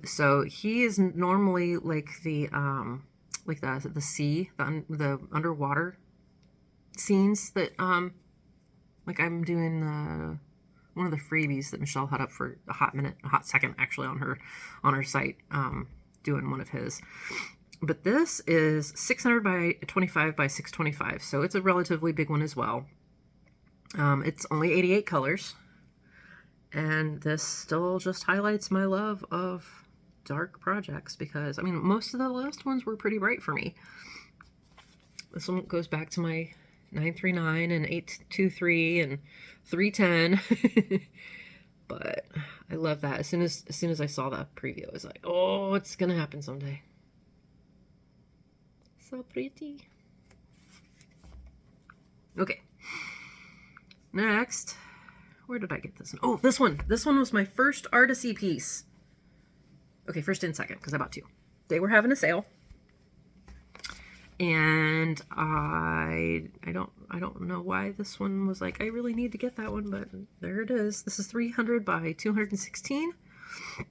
So he is normally like the sea, the underwater scenes that, like I'm doing, one of the freebies that Michelle had up for a hot second, actually, on her site, doing one of his. But this is 600 by 25 by 625. So it's a relatively big one as well. It's only 88 colors. And this still just highlights my love of dark projects, because, I mean, most of the last ones were pretty bright for me. This one goes back to my 939 and 823 and 310. But I love that. As soon as I saw that preview, I was like, oh, it's gonna happen someday. So pretty. Okay. Next. Where did I get this one? Oh, this one. This one was my first Artecy piece. Okay, first and second, because I bought two. They were having a sale. And I don't know why this one was like, I really need to get that one, but there it is. This is 300 by 216. I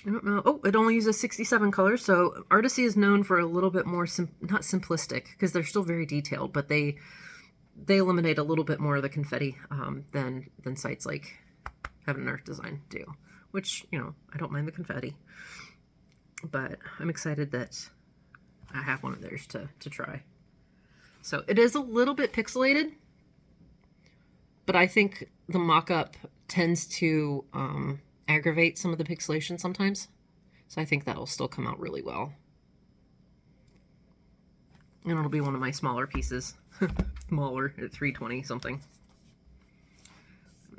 don't know. Oh, it only uses 67 colors. So Artecy is known for a little bit more, not simplistic, because they're still very detailed, but they eliminate a little bit more of the confetti than sites like Heaven and Earth Design do, which, you know, I don't mind the confetti, but I'm excited that I have one of theirs to try. So it is a little bit pixelated, but I think the mock-up tends to aggravate some of the pixelation sometimes, so I think that'll still come out really well. And it'll be one of my smaller pieces. Smaller at 320 something.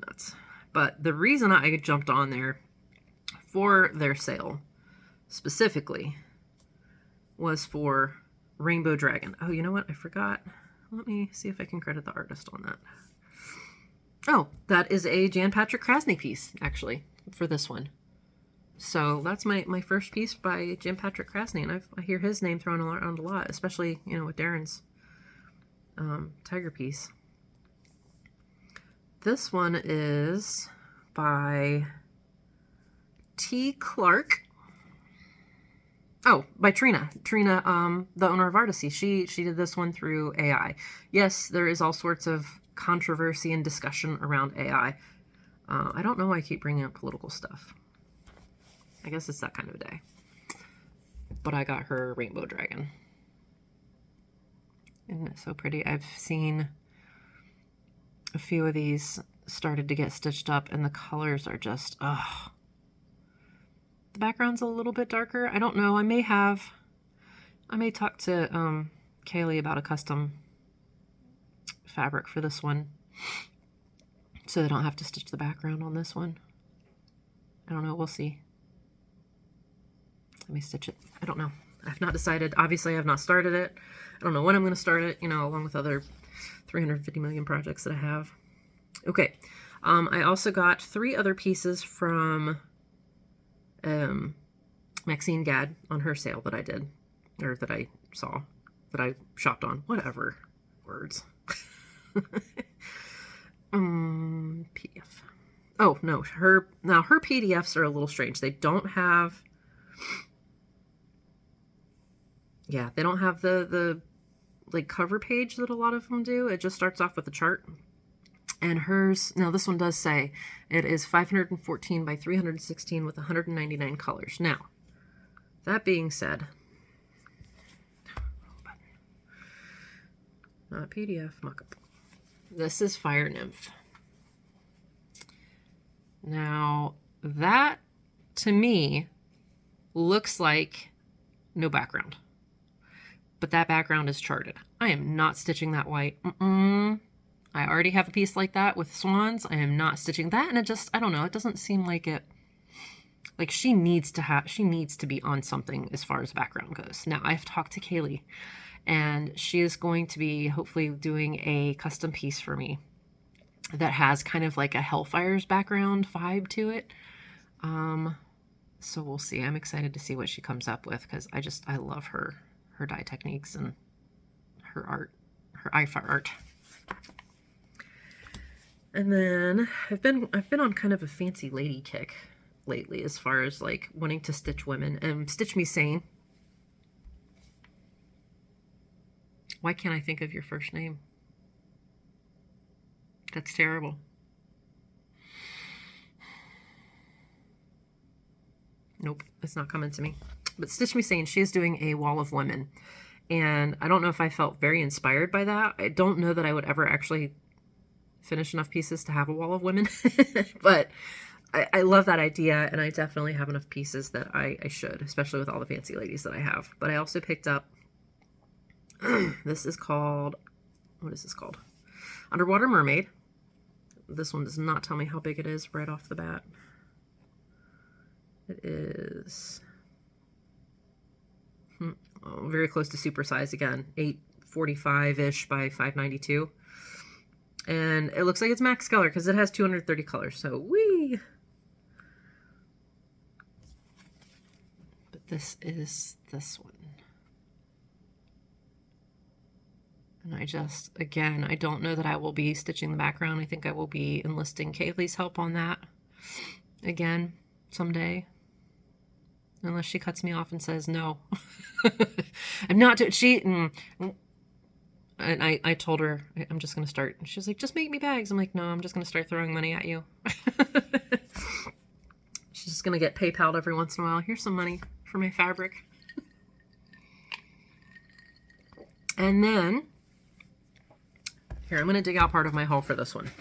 Nuts. But the reason I jumped on there for their sale specifically was for Rainbow Dragon. Oh, you know what? I forgot. Let me see if I can credit the artist on that. Oh, that is a Jan Patrick Krasny piece, actually, for this one. So that's my first piece by Jan Patrick Krasny, and I hear his name thrown around a lot, especially, you know, with Darren's tiger piece. This one is by T. Clark. Oh, by Trina. Trina, the owner of Artecy. She did this one through AI. Yes, there is all sorts of controversy and discussion around AI. I don't know why I keep bringing up political stuff. I guess it's that kind of a day. But I got her Rainbow Dragon. Isn't it so pretty? I've seen a few of these started to get stitched up, and the colors are just, ugh. The background's a little bit darker. I don't know. I may talk to Kayli about a custom fabric for this one, so they don't have to stitch the background on this one. I don't know. We'll see. Let me stitch it. I don't know. I've not decided. Obviously, I have not started it. I don't know when I'm going to start it, you know, along with other 350 million projects that I have. Okay. I also got 3 other pieces from Maxine Gadd on her sale that I did, or that I saw that I shopped on. Whatever. Words. PDF. Oh, no. Her PDFs are a little strange. They don't have... Yeah, they don't have the like cover page that a lot of them do. It just starts off with a chart. And hers, now this one does say it is 514 by 316 with 199 colors. Now, that being said, not PDF, mockup. This is Fire Nymph. Now, that to me looks like no background. But that background is charted. I am not stitching that white. I already have a piece like that with swans. I am not stitching that, and it just, I don't know, it doesn't seem like it, like she needs to be on something as far as background goes. Now, I've talked to Kayli, and she is going to be hopefully doing a custom piece for me that has kind of like a Hellfire's background vibe to it. So we'll see. I'm excited to see what she comes up with, because I love her dye techniques and her art, her IFAR art. And then I've been on kind of a fancy lady kick lately as far as like wanting to stitch women and stitch Me Sane. Why can't I think of your first name? That's terrible. Nope, it's not coming to me. But Stitch Me Sane, she is doing a wall of women. And I don't know if I felt very inspired by that. I don't know that I would ever actually finish enough pieces to have a wall of women. But I love that idea, and I definitely have enough pieces that I should, especially with all the fancy ladies that I have. But I also picked up, this is called, what is this called? Underwater Mermaid. This one does not tell me how big it is right off the bat. It is very close to super size again, 845-ish by 592. And it looks like it's max color because it has 230 colors, so whee! But this is this one. And I just, again, I don't know that I will be stitching the background. I think I will be enlisting Kayli's help on that again someday. Unless she cuts me off and says no. I'm not doing, and I told her, I'm just going to start. And she's like, just make me bags. I'm like, no, I'm just going to start throwing money at you. She's just going to get PayPal'd every once in a while. Here's some money for my fabric. And then, here, I'm going to dig out part of my haul for this one,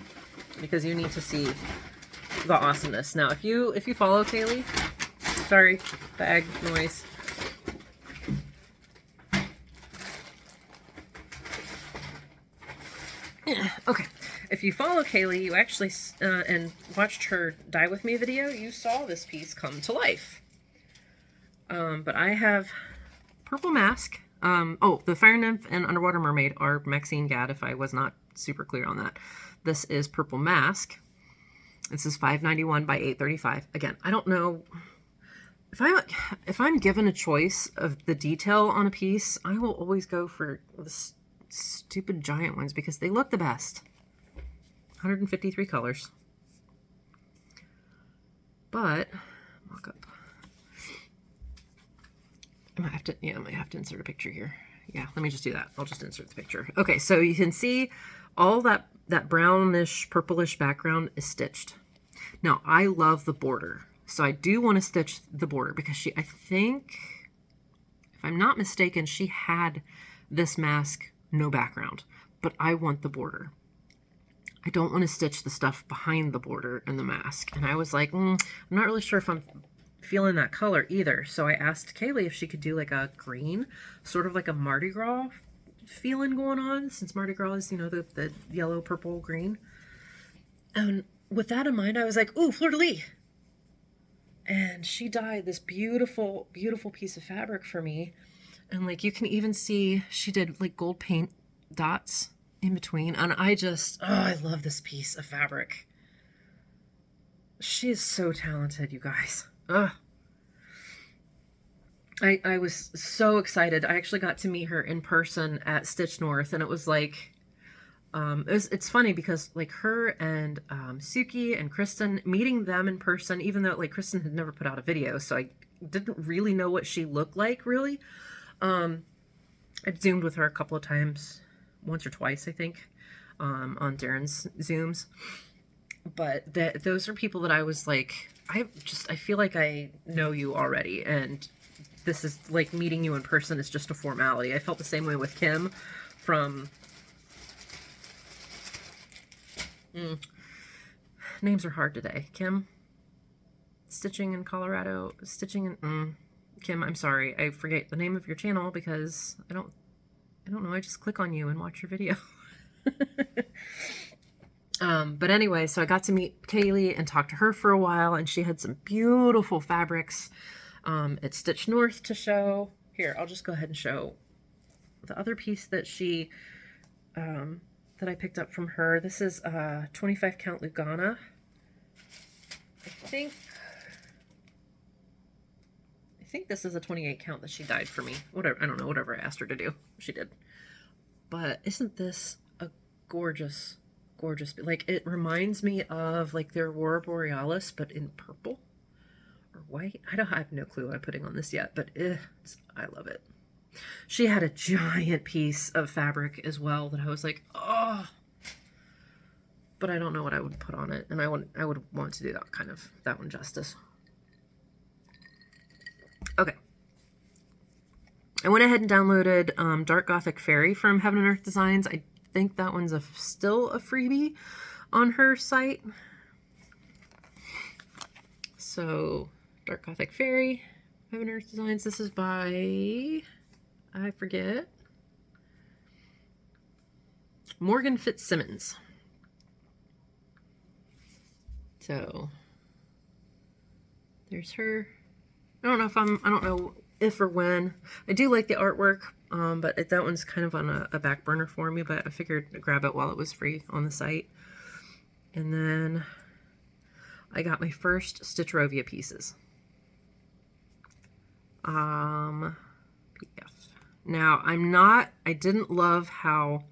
because you need to see the awesomeness. Now, if you follow Kayli, sorry, bag noise. Okay, if you follow Kayli, you actually, and watched her dye with me video, you saw this piece come to life. But I have Purple Mask. Oh, the Fire Nymph and Underwater Mermaid are Maxine Gadd, if I was not super clear on that. This is Purple Mask. This is 591 by 835. Again, I don't know. If I'm given a choice of the detail on a piece, I will always go for the stupid giant ones because they look the best. 153 colors. But mock up. I might have to insert a picture here. Yeah, let me just do that. I'll just insert the picture. Okay, so you can see all that brownish, purplish background is stitched. Now, I love the border. So I do want to stitch the border because I think, if I'm not mistaken, she had this mask no background, but I want the border. I don't want to stitch the stuff behind the border and the mask. And I was like, I'm not really sure if I'm feeling that color either. So I asked Kayli if she could do like a green, sort of like a Mardi Gras feeling going on, since Mardi Gras is, the yellow, purple, green. And with that in mind, I was like, ooh, fleur-de-lis. And she dyed this beautiful, beautiful piece of fabric for me. And like, you can even see she did like gold paint dots in between. And I love this piece of fabric. She is so talented, you guys. Ugh. I was so excited. I actually got to meet her in person at Stitch North, and it was like, it's funny because like her and Suki and Kristen, meeting them in person, even though like Kristen had never put out a video, so I didn't really know what she looked like really. I zoomed with her a couple of times, once or twice I think, on Darren's Zooms. But those are people that I was like, I feel like I know you already, and this is like meeting you in person is just a formality. I felt the same way with Kim from names are hard today. Kim stitching in Colorado, stitching in Kim, I'm sorry, I forget the name of your channel because I don't know, I just click on you and watch your video. But anyway, so I got to meet Kayli and talk to her for a while, and she had some beautiful fabrics at Stitch North to show. Here, I'll just go ahead and show the other piece that she, that I picked up from her. This is 25 count Lugana. I think this is a 28 count that she dyed for me. Whatever, I don't know, whatever I asked her to do, she did. But isn't this a gorgeous, gorgeous, like it reminds me of like their Aurora Borealis, but in purple or white. I have no clue what I'm putting on this yet, but I love it. She had a giant piece of fabric as well that I was like, oh, but I don't know what I would put on it, and I would want to do that one justice. Okay. I went ahead and downloaded Dark Gothic Fairy from Heaven and Earth Designs. I think that one's still a freebie on her site. So, Dark Gothic Fairy, Heaven and Earth Designs. This is by, I forget, Morgan Fitzsimmons. So, there's her. I don't know if or when. I do like the artwork, but that one's kind of on a back burner for me, but I figured to grab it while it was free on the site. And then I got my first Stitch Rovia pieces. PDF. Now, I didn't love how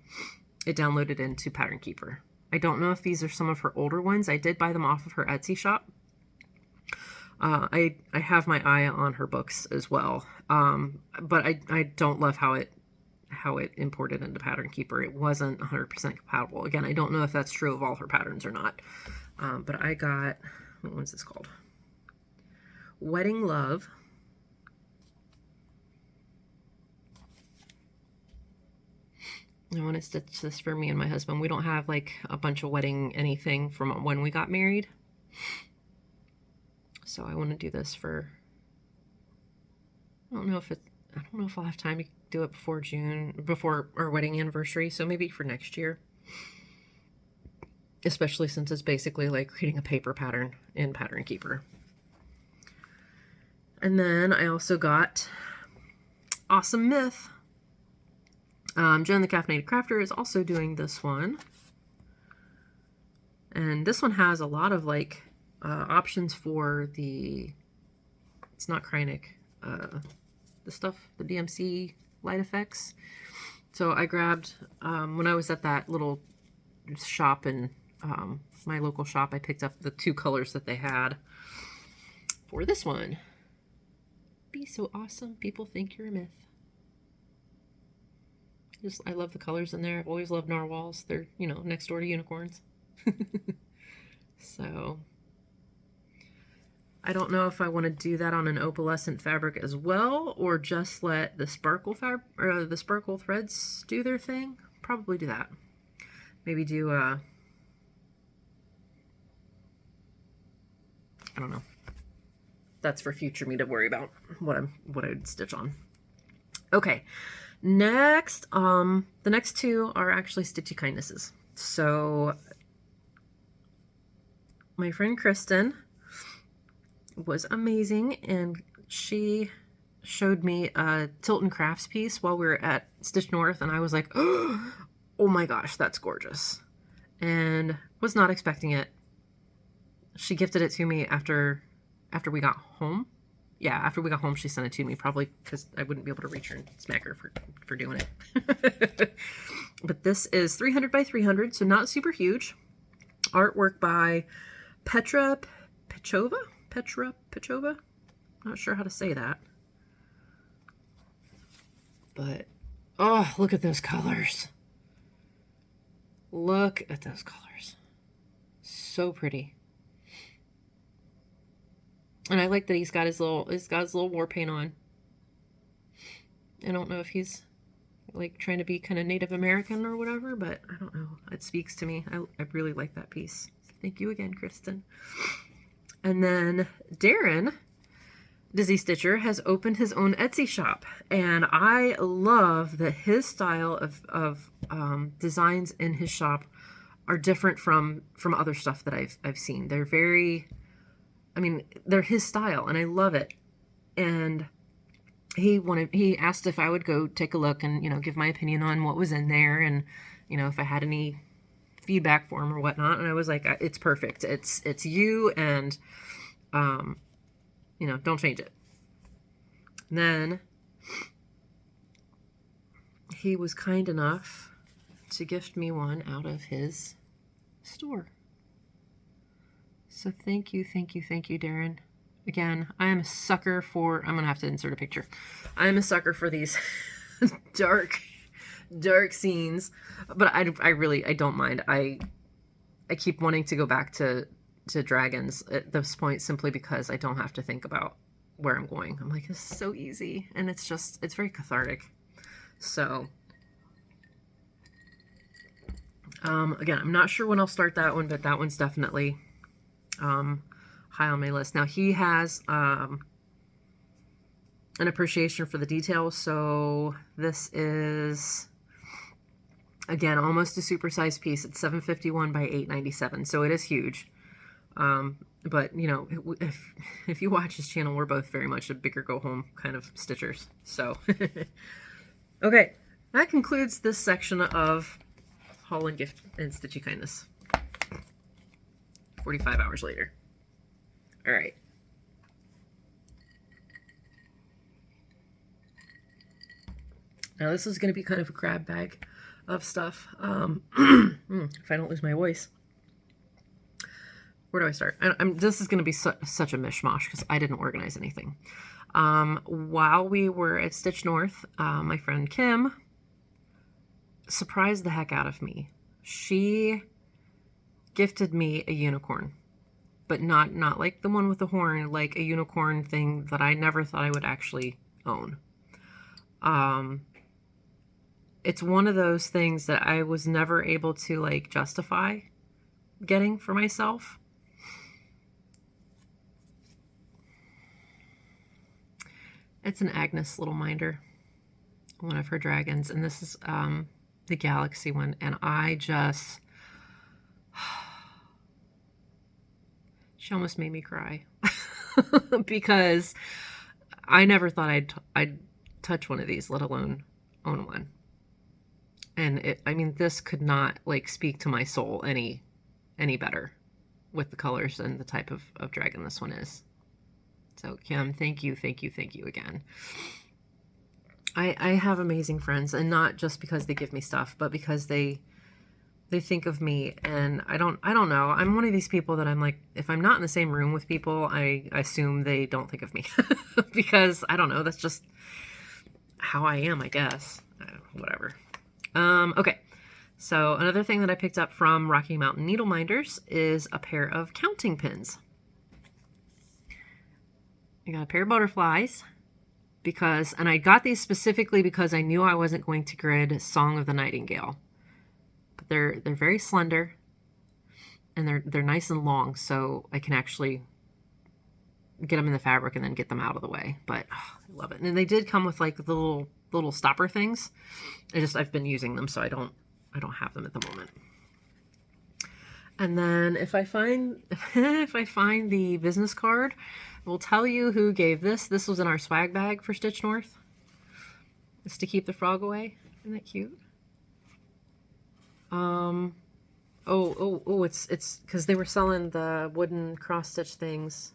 it downloaded into Pattern Keeper. I don't know if these are some of her older ones. I did buy them off of her Etsy shop. I have my eye on her books as well, but I don't love how it imported into Pattern Keeper. It wasn't 100% compatible. Again, I don't know if that's true of all her patterns or not, but I got, what one's this called? Wedding Love. I want to stitch this for me and my husband. We don't have like a bunch of wedding anything from when we got married. So I want to do this for, I don't know if I'll have time to do it before our wedding anniversary. So maybe for next year, especially since it's basically like creating a paper pattern in Pattern Keeper. And then I also got Awesome Myth. Jenn the Caffeinated Crafter is also doing this one. And this one has a lot of like options for it's not Kreinik, the DMC light effects. So I grabbed, when I was at that little shop in my local shop, I picked up the 2 colors that they had for this one. Be so awesome, people think you're a myth. I love the colors in there. I've always loved narwhals. They're, next door to unicorns. So I don't know if I want to do that on an opalescent fabric as well, or just let the sparkle the sparkle threads do their thing. Probably do that. Maybe do I don't know. That's for future me to worry about what I'd stitch on. Okay. Next, the next 2 are actually Stitchy Kindnesses. So my friend Kristen was amazing, and she showed me a Tilton Crafts piece while we were at Stitch North, and I was like, oh my gosh, that's gorgeous, and was not expecting it. She gifted it to me after we got home, Yeah, after we got home, she sent it to me, probably because I wouldn't be able to reach her and smack her for doing it. But this is 300 by 300, so not super huge. Artwork by Petra Pechova? Not sure how to say that. But, oh, look at those colors. Look at those colors. So pretty. And I like that he's got his little war paint on. I don't know if he's like trying to be kind of Native American or whatever, but I don't know. It speaks to me. I really like that piece. Thank you again, Kristen. And then Darren, Dizzy Stitcher, has opened his own Etsy shop, and I love that his style of designs in his shop are different from other stuff that I've seen. They're very, I mean, they're his style, and I love it. And he asked if I would go take a look and, you know, give my opinion on what was in there, and, you know, if I had any feedback for him or whatnot. And I was like, it's perfect. It's you, and you know, don't change it. And then he was kind enough to gift me one out of his store. So thank you, Darren. Again, I am a sucker for, I'm going to have to insert a picture. I am a sucker for these dark scenes, but I don't mind. I keep wanting to go back to dragons at this point, simply because I don't have to think about where I'm going. I'm like, it's so easy, and it's very cathartic. So, again, I'm not sure when I'll start that one, but that one's definitely high on my list. Now, he has an appreciation for the details, so this is, again, almost a supersized piece. It's 751 by 897, so it is huge. But, you know, if you watch his channel, we're both very much a bigger go home kind of stitchers. So, okay, that concludes this section of haul and gift and stitchy kindness. 45 hours later. All right. Now this is going to be kind of a grab bag of stuff. If I don't lose my voice. Where do I start? This is going to be such a mishmash because I didn't organize anything. While we were at Stitch North, my friend Kim surprised the heck out of me. She gifted me a unicorn, but not like the one with the horn, like a unicorn thing that I never thought I would actually own. It's one of those things that I was never able to like justify getting for myself. It's an Agnes Little Minder, one of her dragons, and this is the Galaxy one, and I just, she almost made me cry because I never thought I'd touch one of these, let alone own one. And I mean, this could not like speak to my soul any better with the colors and the type of dragon this one is. So Kim, thank you again. I have amazing friends, and not just because they give me stuff, but because they think of me. And I don't know. I'm one of these people that I'm like, if I'm not in the same room with people, I assume they don't think of me because I don't know. That's just how I am, I guess. Whatever. Okay. So another thing that I picked up from Rocky Mountain Needle Minders is a pair of counting pins. I got a pair of butterflies and I got these specifically because I knew I wasn't going to grid Song of the Nightingale. But they're very slender, and they're nice and long, so I can actually get them in the fabric and then get them out of the way. But I love it. And they did come with like the little stopper things. I've been using them, so I don't have them at the moment. And then if I find the business card, we'll tell you who gave this. This was in our swag bag for Stitch North. It's to keep the frog away. Isn't that cute? It's because they were selling the wooden cross stitch things.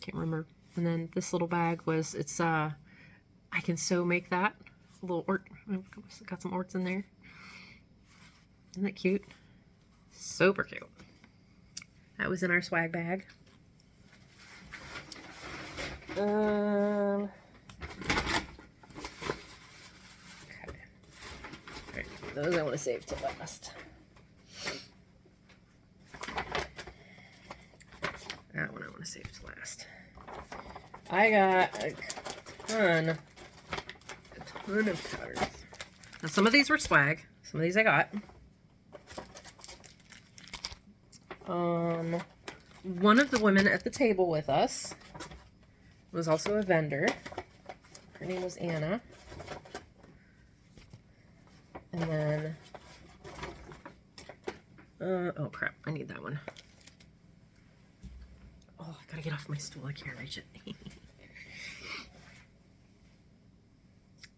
Can't remember. And then this little bag was, it's, I can so make that. A little ort, got some orts in there. Isn't that cute? Super cute. That was in our swag bag. Okay. Alright, those I want to save till last. That one I want to save till last. I got a ton of patterns. Now some of these were swag. Some of these I got. One of the women at the table with us was also a vendor. Her name was Anna. And then, oh crap, I need that one. Oh, I gotta get off my stool, I can't reach it.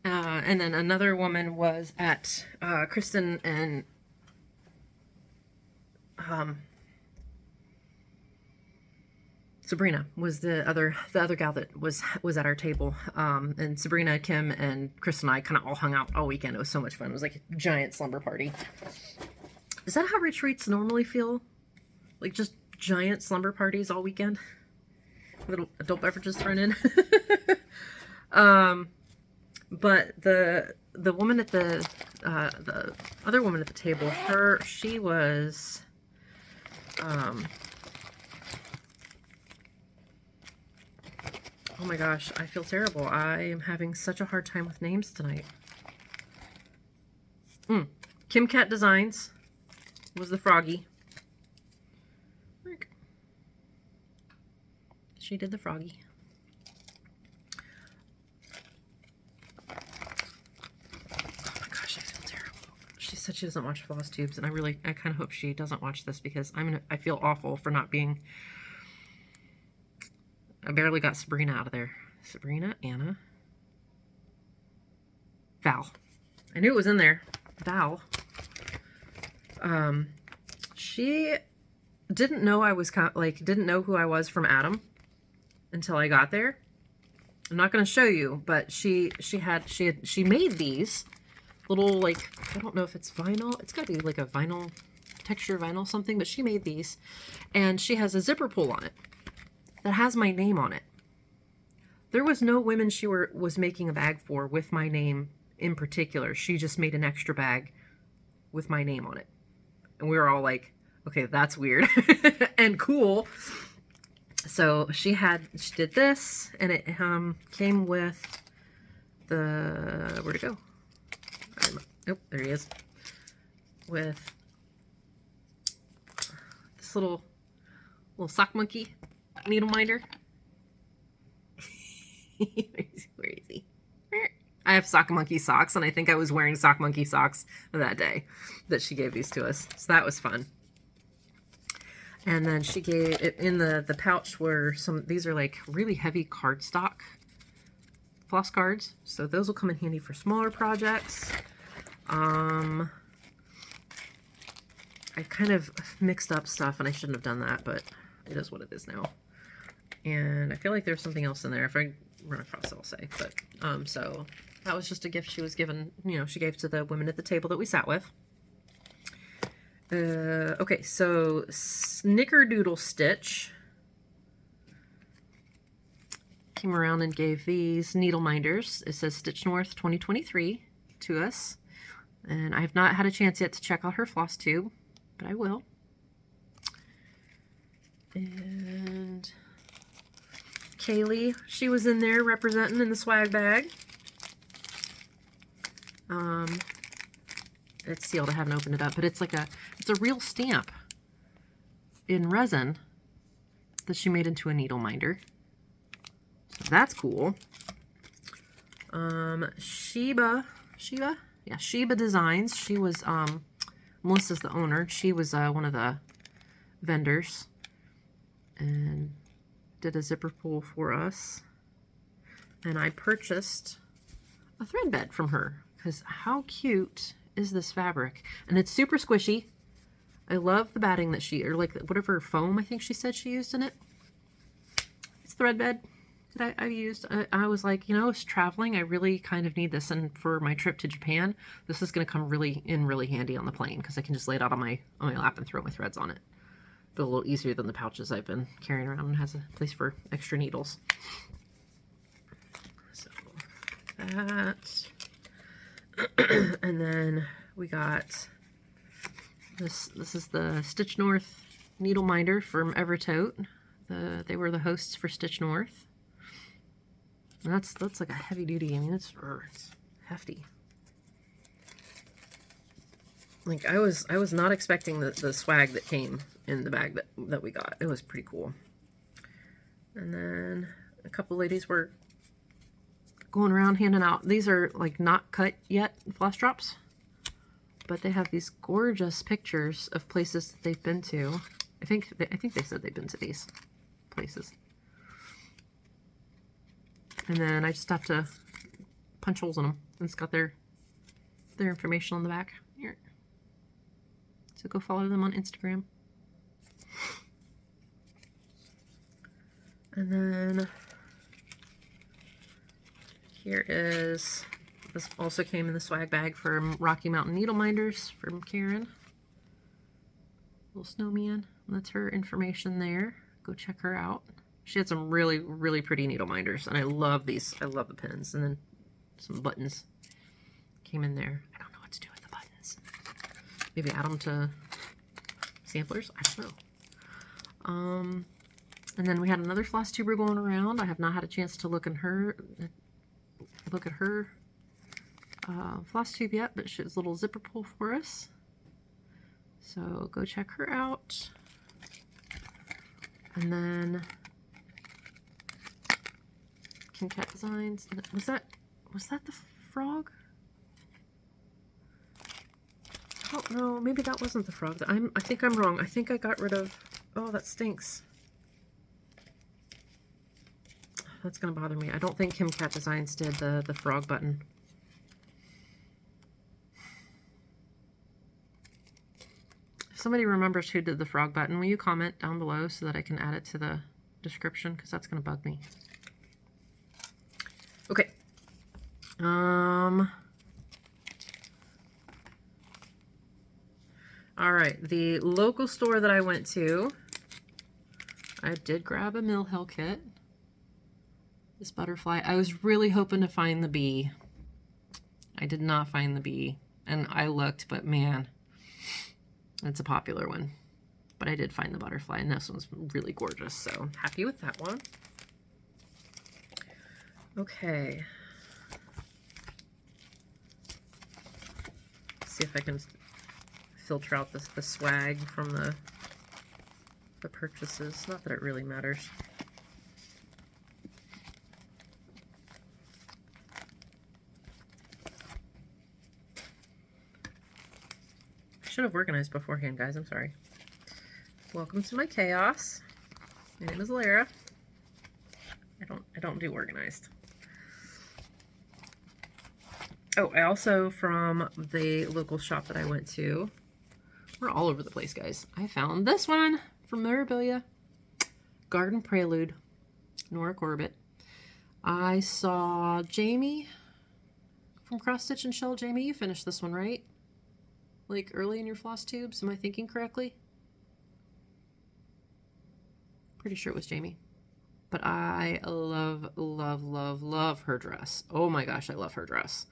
And then another woman was at, Kristen and, Sabrina was the other gal that was at our table. And Sabrina, Kim, and Chris and I kind of all hung out all weekend. It was so much fun. It was like a giant slumber party. Is that how retreats normally feel? Like just giant slumber parties all weekend? Little adult beverages thrown in. But the woman at the other woman at the table, she was oh my gosh, I feel terrible. I am having such a hard time with names tonight. Kim Cat Designs was the froggy. She did the froggy. Oh my gosh, I feel terrible. She said she doesn't watch Flosstubes, and I kind of hope she doesn't watch this because I feel awful for not being. I barely got Sabrina out of there. Sabrina, Anna, Val. I knew it was in there. Val. She didn't know I was didn't know who I was from Adam until I got there. I'm not going to show you, but she made these little, like, I don't know if it's vinyl. It's got to be like a vinyl, texture vinyl something, but she made these, and she has a zipper pull on it that has my name on it. There was no women she was making a bag for with my name in particular. She just made an extra bag with my name on it. And we were all like, okay, that's weird and cool. So she did this, and it came with the, where'd it go? Oh, there he is. With this little sock monkey needle minder. Where is he? I have sock monkey socks, and I think I was wearing sock monkey socks that day that she gave these to us. So that was fun. And then she gave it in the pouch were these are like really heavy cardstock floss cards. So those will come in handy for smaller projects. I kind of mixed up stuff, and I shouldn't have done that, but it is what it is now. And I feel like there's something else in there. If I run across it, I'll say. But so that was just a gift she was given, she gave to the women at the table that we sat with. Okay, so Snickerdoodle Stitch came around and gave these needle minders. It says Stitch North 2023 to us. And I have not had a chance yet to check out her floss tube, but I will. And Kayli, she was in there representing in the swag bag. It's sealed. I haven't opened it up, but it's a real stamp in resin that she made into a needle minder. So that's cool. Sheba Designs. She was Melissa's the owner. She was one of the vendors and did a zipper pull for us. And I purchased a thread bed from her because how cute is this fabric? And it's super squishy. I love the batting that or like whatever foam I think she said she used in it. thread bed that I used. I was like, you know, I was traveling. I really kind of need this, and for my trip to Japan, this is going to come really handy on the plane because I can just lay it out on my lap and throw my threads on it. But a little easier than the pouches I've been carrying around, and has a place for extra needles. So that, and then we got this. This is the Stitch North needle minder from Evertote. They were the hosts for Stitch North. And that's like a heavy duty. I mean, it's hefty. Like I was not expecting the swag that came in the bag that we got. It was pretty cool. And then a couple ladies were going around handing out. These are like not cut yet floss drops, but they have these gorgeous pictures of places that they've been to. I think they said they've been to these places. And then I just have to punch holes in them. And it's got their information on the back. Here. So go follow them on Instagram. And then here is, this also came in the swag bag from Rocky Mountain Needle Minders from Karen. Little snowman. That's her information there. Go check her out. She had some really pretty needle minders, and I love these. I love the pins. And then some buttons came in there. I don't know what to do with the buttons. Maybe add them to samplers? I don't know. And then we had another Flosstuber going around. I have not had a chance to look at her floss tube yet, but she has a little zipper pull for us. So go check her out. And then Kim Cat Designs. Was that the frog? Oh no, maybe that wasn't the frog. I think I'm wrong. I think I got rid of. Oh, that stinks. That's gonna bother me. I don't think Kim Cat Designs did the frog button. If somebody remembers who did the frog button, will you comment down below so that I can add it to the description, because that's gonna bug me. Okay. All right, the local store that I went to, I did grab a Mill Hill kit. This butterfly, I was really hoping to find the bee. I did not find the bee, and I looked, but man, it's a popular one. But I did find the butterfly, and this one's really gorgeous, so happy with that one. Okay. See if I can filter out the swag from the purchases. Not that it really matters. I should have organized beforehand, guys. I'm sorry. Welcome to my chaos. My name is Lara. I don't do organized. Oh, I also, from the local shop that I went to, we're all over the place, guys. I found this one from Memorabilia, Garden Prelude, Noric Orbit. I saw Jamie from Cross Stitch and Shell. Jamie, you finished this one, right? Like early in your floss tubes, am I thinking correctly? Pretty sure it was Jamie. But I love, love, love, love her dress. Oh my gosh, I love her dress.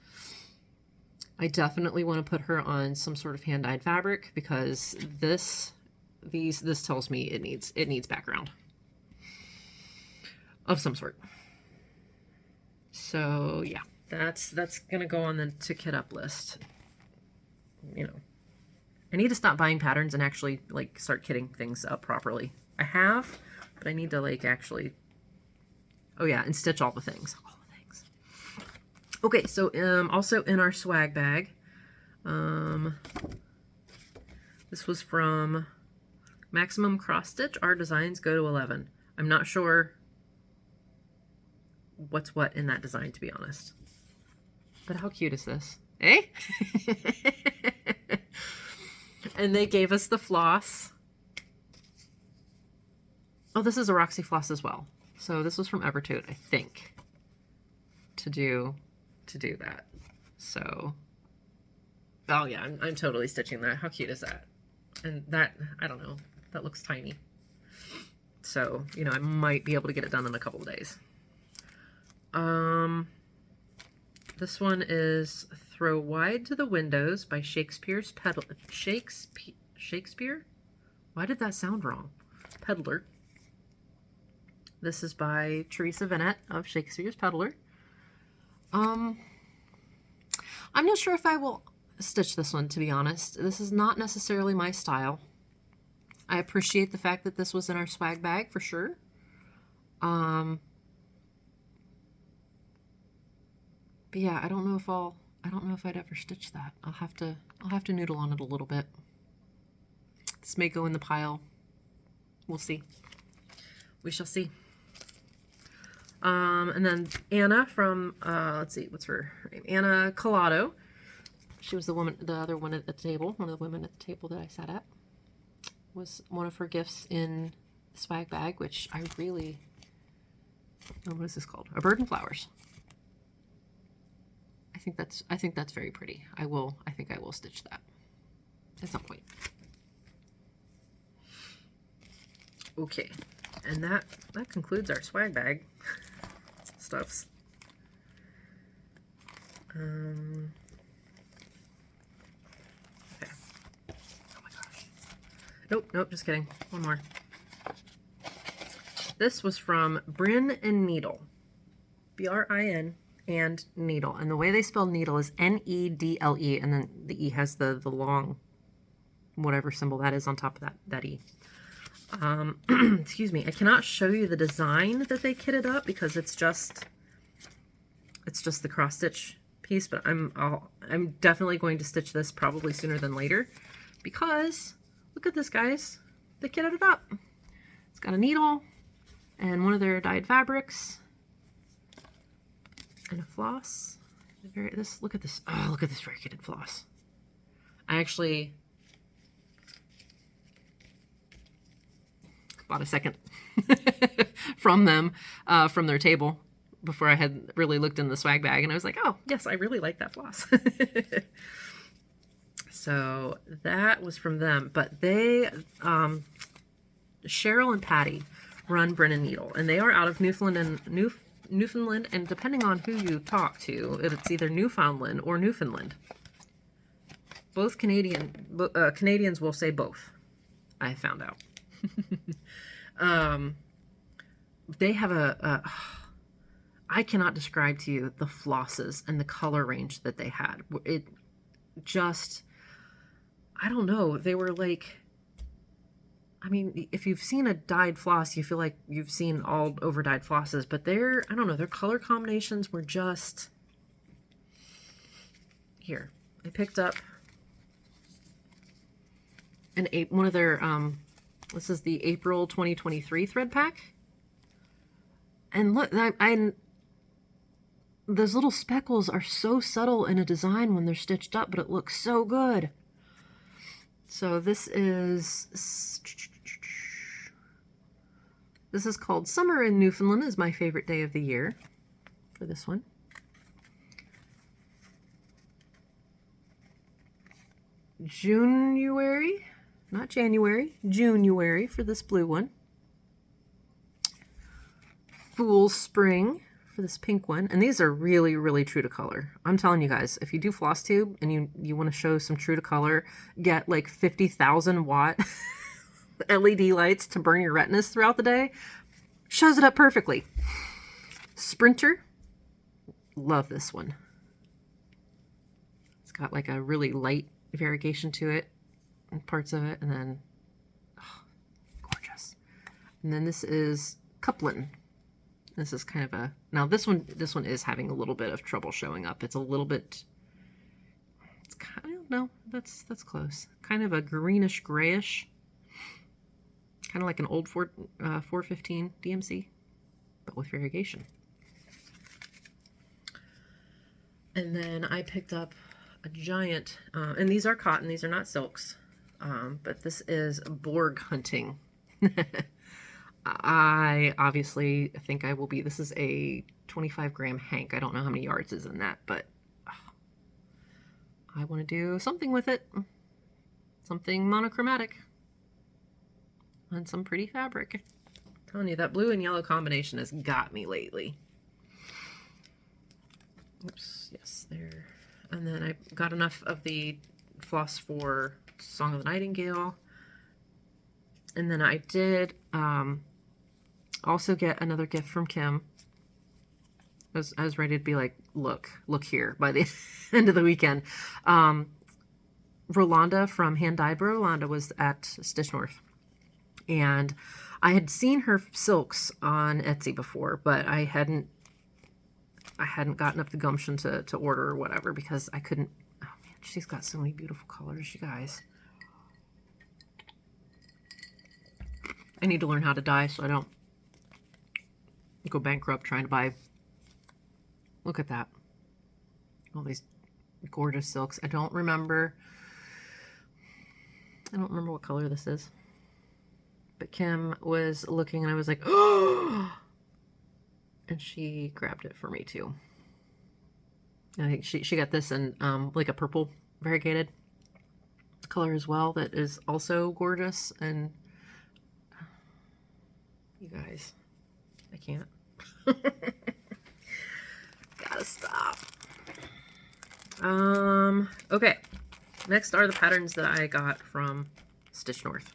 I definitely want to put her on some sort of hand-dyed fabric, because this tells me it needs background of some sort. So yeah, that's gonna go on the to kit up list. You know, I need to stop buying patterns and actually like start kitting things up properly. I have, but I need to like actually, oh yeah, and stitch all the things. Okay, so also in our swag bag, this was from Maximum Cross Stitch. Our designs go to 11. I'm not sure what's what in that design, to be honest. But how cute is this? Eh? And they gave us the floss. Oh, this is a Roxy floss as well. So this was from Evertote, I think, to do that. So, oh yeah, I'm totally stitching that. How cute is that? And that, I don't know, that looks tiny. So, you know, I might be able to get it done in a couple of days. This one is Throw Wide to the Windows by Shakespeare's Peddler. Shakespeare? Why did that sound wrong? Peddler. This is by Teresa Vanette of Shakespeare's Peddler. I'm not sure if I will stitch this one, to be honest. This is not necessarily my style. I appreciate the fact that this was in our swag bag for sure. But yeah, I don't know if I'd ever stitch that. I'll have to noodle on it a little bit. This may go in the pile. We'll see. We shall see. And then Anna from, let's see, what's her name? Anna Calado. She was the other one at the table, one of the women at the table that I sat at. Was one of her gifts in the swag bag, which I really, what is this called? A Bird and Flowers. I think that's very pretty. I think I will stitch that at some point. Okay, and that concludes our swag bag stuffs. Okay. Oh my gosh. Nope, just kidding. One more. This was from Brin Nedle. B-R-I-N and Needle. And the way they spell needle is N-E-D-L-E, and then the E has the long whatever symbol that is on top of that E. Excuse me, I cannot show you the design that they kitted up because it's just the cross stitch piece, but I'm definitely going to stitch this probably sooner than later because look at this, guys. They kitted it up. It's got a needle and one of their dyed fabrics and a floss. Look at this. Oh, look at this very kitted floss. I actually bought a second from them, from their table before I had really looked in the swag bag, and I was like, oh yes, I really like that floss. So that was from them, but they, Cheryl and Patty run Brin Nedle, and they are out of Newfoundland, and depending on who you talk to, it's either Newfoundland or Newfoundland. Both Canadians will say both, I found out. They have I cannot describe to you the flosses and the color range that they had. It just, I don't know, they were like, I mean, if you've seen a dyed floss, you feel like you've seen all over dyed flosses, but I don't know, their color combinations were just, here, I picked up one of their, this is the April 2023 thread pack. And look, those little speckles are so subtle in a design when they're stitched up, but it looks so good. So this is called Summer in Newfoundland is my favorite day of the year for this one. January, not January, January for this blue one. Fool's Spring for this pink one. And these are really, really true to color. I'm telling you guys, if you do Flosstube and you want to show some true to color, get like 50,000 watt LED lights to burn your retinas throughout the day. Shows it up perfectly. Sprinter. Love this one. It's got like a really light variegation to it and parts of it, and then gorgeous. And then this is Couplin. This is kind of a, now this one is having a little bit of trouble showing up. It's a little bit, it's kind of, no, that's close. Kind of a greenish grayish, kind of like an old 415 DMC, but with variegation. And then I picked up a giant, and these are cotton, these are not silks, but this is Borg Hunting. I obviously think I will be, this is a 25-gram hank. I don't know how many yards is in that, but I want to do something with it. Something monochromatic. And some pretty fabric. I'm telling you, that blue and yellow combination has got me lately. Oops, yes, there. And then I got enough of the floss for Song of the Nightingale. And then I did also get another gift from Kim. I was ready to be like, look here by the end of the weekend. Rolanda from Hand Dyed by Rolanda was at Stitch North. And I had seen her silks on Etsy before, but I hadn't gotten up the gumption to order or whatever because I couldn't. Oh man, she's got so many beautiful colors, you guys. I need to learn how to dye so I don't go bankrupt trying to buy. Look at that. All these gorgeous silks. I don't remember what color this is. But Kim was looking and I was like, oh! And she grabbed it for me too. I think she got this in like a purple variegated color as well that is also gorgeous. And you guys, I can't. Gotta stop. Okay. Next are the patterns that I got from Stitch North.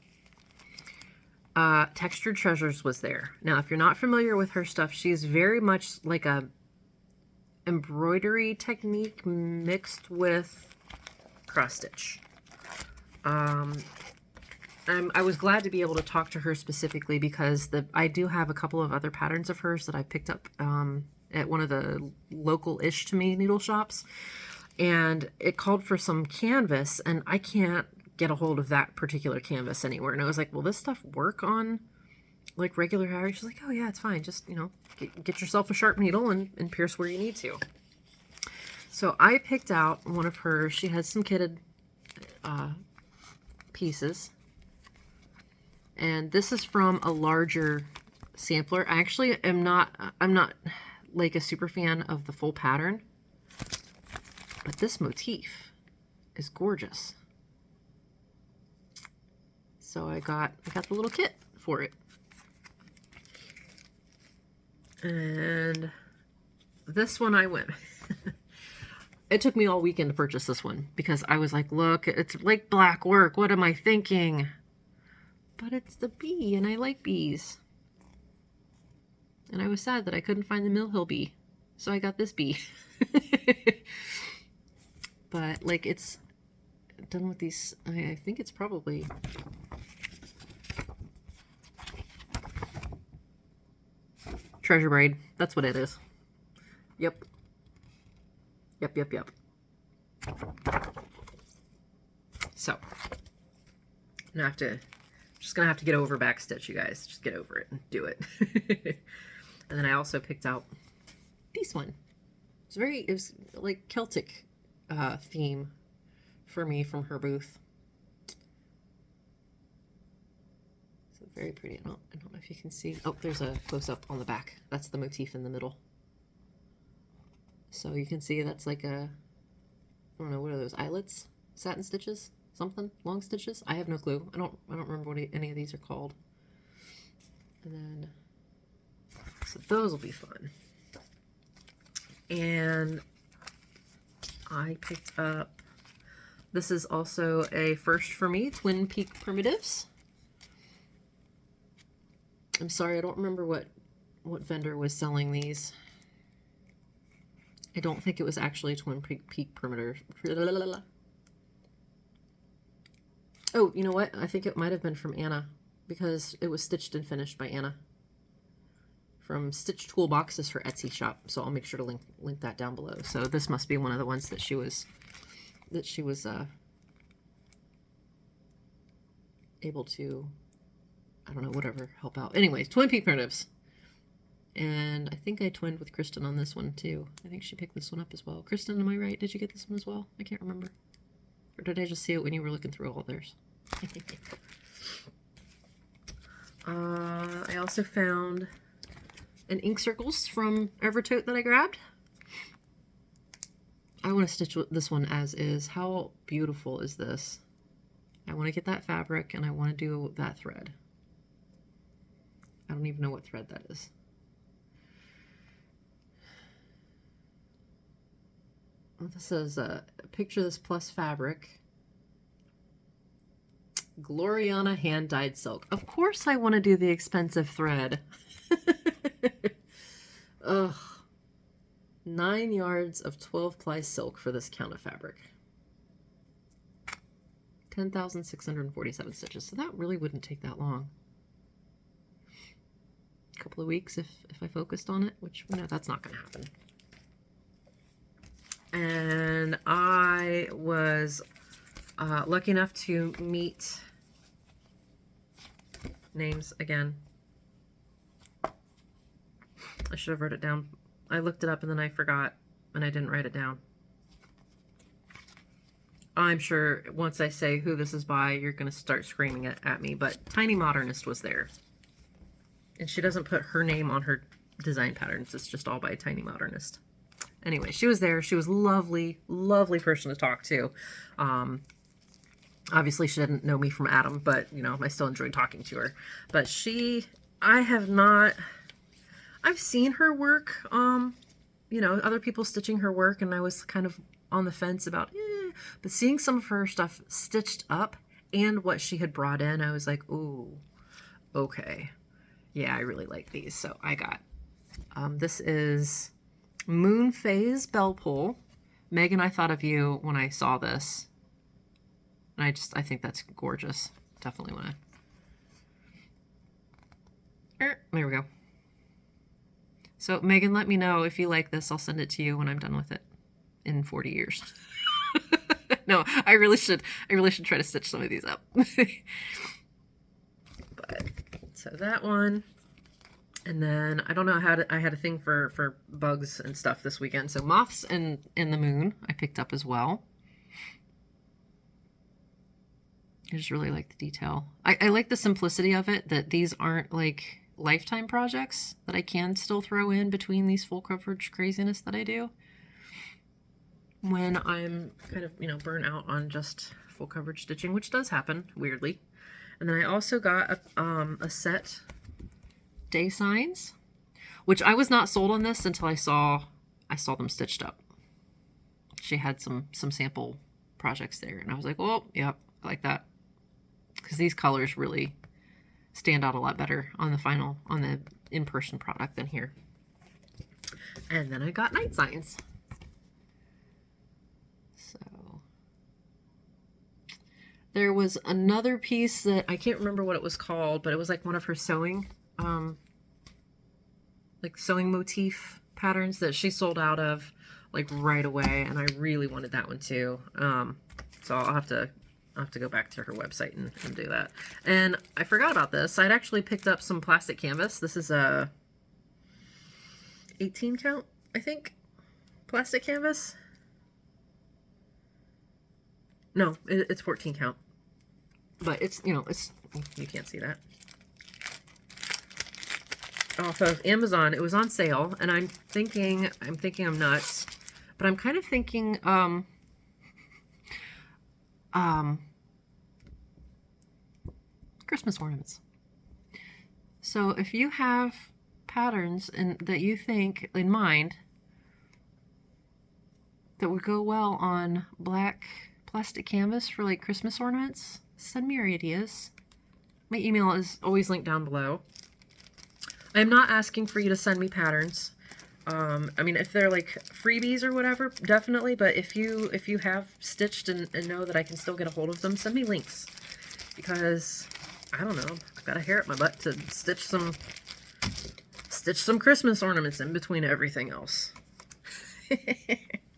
Textured Treasures was there. Now, if you're not familiar with her stuff, she's very much like a embroidery technique mixed with cross stitch. I was glad to be able to talk to her specifically because I do have a couple of other patterns of hers that I picked up at one of the local-ish to me needle shops, and it called for some canvas, and I can't get a hold of that particular canvas anywhere. And I was like, will this stuff work on like regular hair? She's like, oh yeah, it's fine. Just, you know, get yourself a sharp needle and pierce where you need to. So I picked out one of her, she has some kitted pieces. And this is from a larger sampler. I actually I'm not like a super fan of the full pattern, but this motif is gorgeous. So I got the little kit for it. And this one I went. It took me all weekend to purchase this one because I was like, look, it's like black work. What am I thinking? But it's the bee and I like bees. And I was sad that I couldn't find the Mill Hill bee. So I got this bee. But like it's done with these, I think it's probably treasure braid. That's what it is. Yep. Yep. So just gonna have to get over backstitch, you guys. Just get over it and do it. And then I also picked out this one. It was like Celtic theme for me from her booth. So very pretty. I don't know if you can see. Oh, there's a close-up on the back. That's the motif in the middle. So you can see that's like a, I don't know, what are those, eyelets? Satin stitches? Something? Long stitches? I have no clue. I don't remember what any of these are called. And then, so those will be fun. And I picked up, this is also a first for me, Twin Peak Primitives. I'm sorry, I don't remember what vendor was selling these. I don't think it was actually Twin Peak Perimeter. Oh, you know what? I think it might have been from Anna because it was stitched and finished by Anna. From Stitch Toolbox is her Etsy shop, so I'll make sure to link that down below. So this must be one of the ones that she was able to, I don't know, whatever, help out. Anyways, Twin Peak Primitives. And I think I twinned with Kristen on this one too. I think she picked this one up as well. Kristen, am I right? Did you get this one as well? I can't remember. Or did I just see it when you were looking through all theirs? I also found an ink circles from Evertote that I grabbed. I want to stitch this one as is. How beautiful is this? I want to get that fabric and I want to do that thread. I don't even know what thread that is. Well, this says, picture this plus fabric. Gloriana hand-dyed silk. Of course I want to do the expensive thread. Ugh. 9 yards of 12-ply silk for this count of fabric. 10,647 stitches. So that really wouldn't take that long. A couple of weeks if I focused on it, which, you know, that's not going to happen. And I was lucky enough to meet names again. I should have wrote it down. I looked it up and then I forgot and I didn't write it down. I'm sure once I say who this is by, you're going to start screaming it at me, but Tiny Modernist was there. And she doesn't put her name on her design patterns. It's just all by Tiny Modernist. Anyway, she was there. She was lovely, lovely person to talk to. Obviously, she didn't know me from Adam, but, you know, I still enjoyed talking to her. But I've seen her work, you know, other people stitching her work, and I was kind of on the fence about, but seeing some of her stuff stitched up and what she had brought in, I was like, ooh, okay. Yeah, I really like these. So I got, this is Moon Phase Bell Pull. Megan, I thought of you when I saw this. And I think that's gorgeous. Definitely want to. There we go. So Megan, let me know if you like this. I'll send it to you when I'm done with it in 40 years. No, I really should try to stitch some of these up. But so that one. And then I don't know how I had a thing for bugs and stuff this weekend. So Moths in the Moon I picked up as well. I just really like the detail. I like the simplicity of it, that these aren't like lifetime projects, that I can still throw in between these full coverage craziness that I do when I'm kind of, you know, burnt out on just full coverage stitching, which does happen weirdly. And then I also got a set day signs, which I was not sold on this until I saw them stitched up. She had some sample projects there, and I was like, oh, yep, I like that, because these colors really stand out a lot better on the in-person product than here. And then I got night signs. So there was another piece that I can't remember what it was called, but it was like one of her sewing like sewing motif patterns that she sold out of like right away, and I really wanted that one too. So I'll have to go back to her website and do that. And I forgot about this. I'd actually picked up some plastic canvas. This is a 18 count, I think, plastic canvas. No, it's 14 count. But it's, you know, you can't see that. Off of Amazon. It was on sale, and I'm thinking I'm nuts, but I'm kind of thinking Christmas ornaments. So if you have patterns that you think in mind that would go well on black plastic canvas for like Christmas ornaments, send me your ideas. My email is always linked down below. I'm not asking for you to send me patterns. I mean, if they're like freebies or whatever, definitely. But if you have stitched and know that I can still get a hold of them, send me links. Because I don't know, I've got a hair at my butt to stitch some Christmas ornaments in between everything else.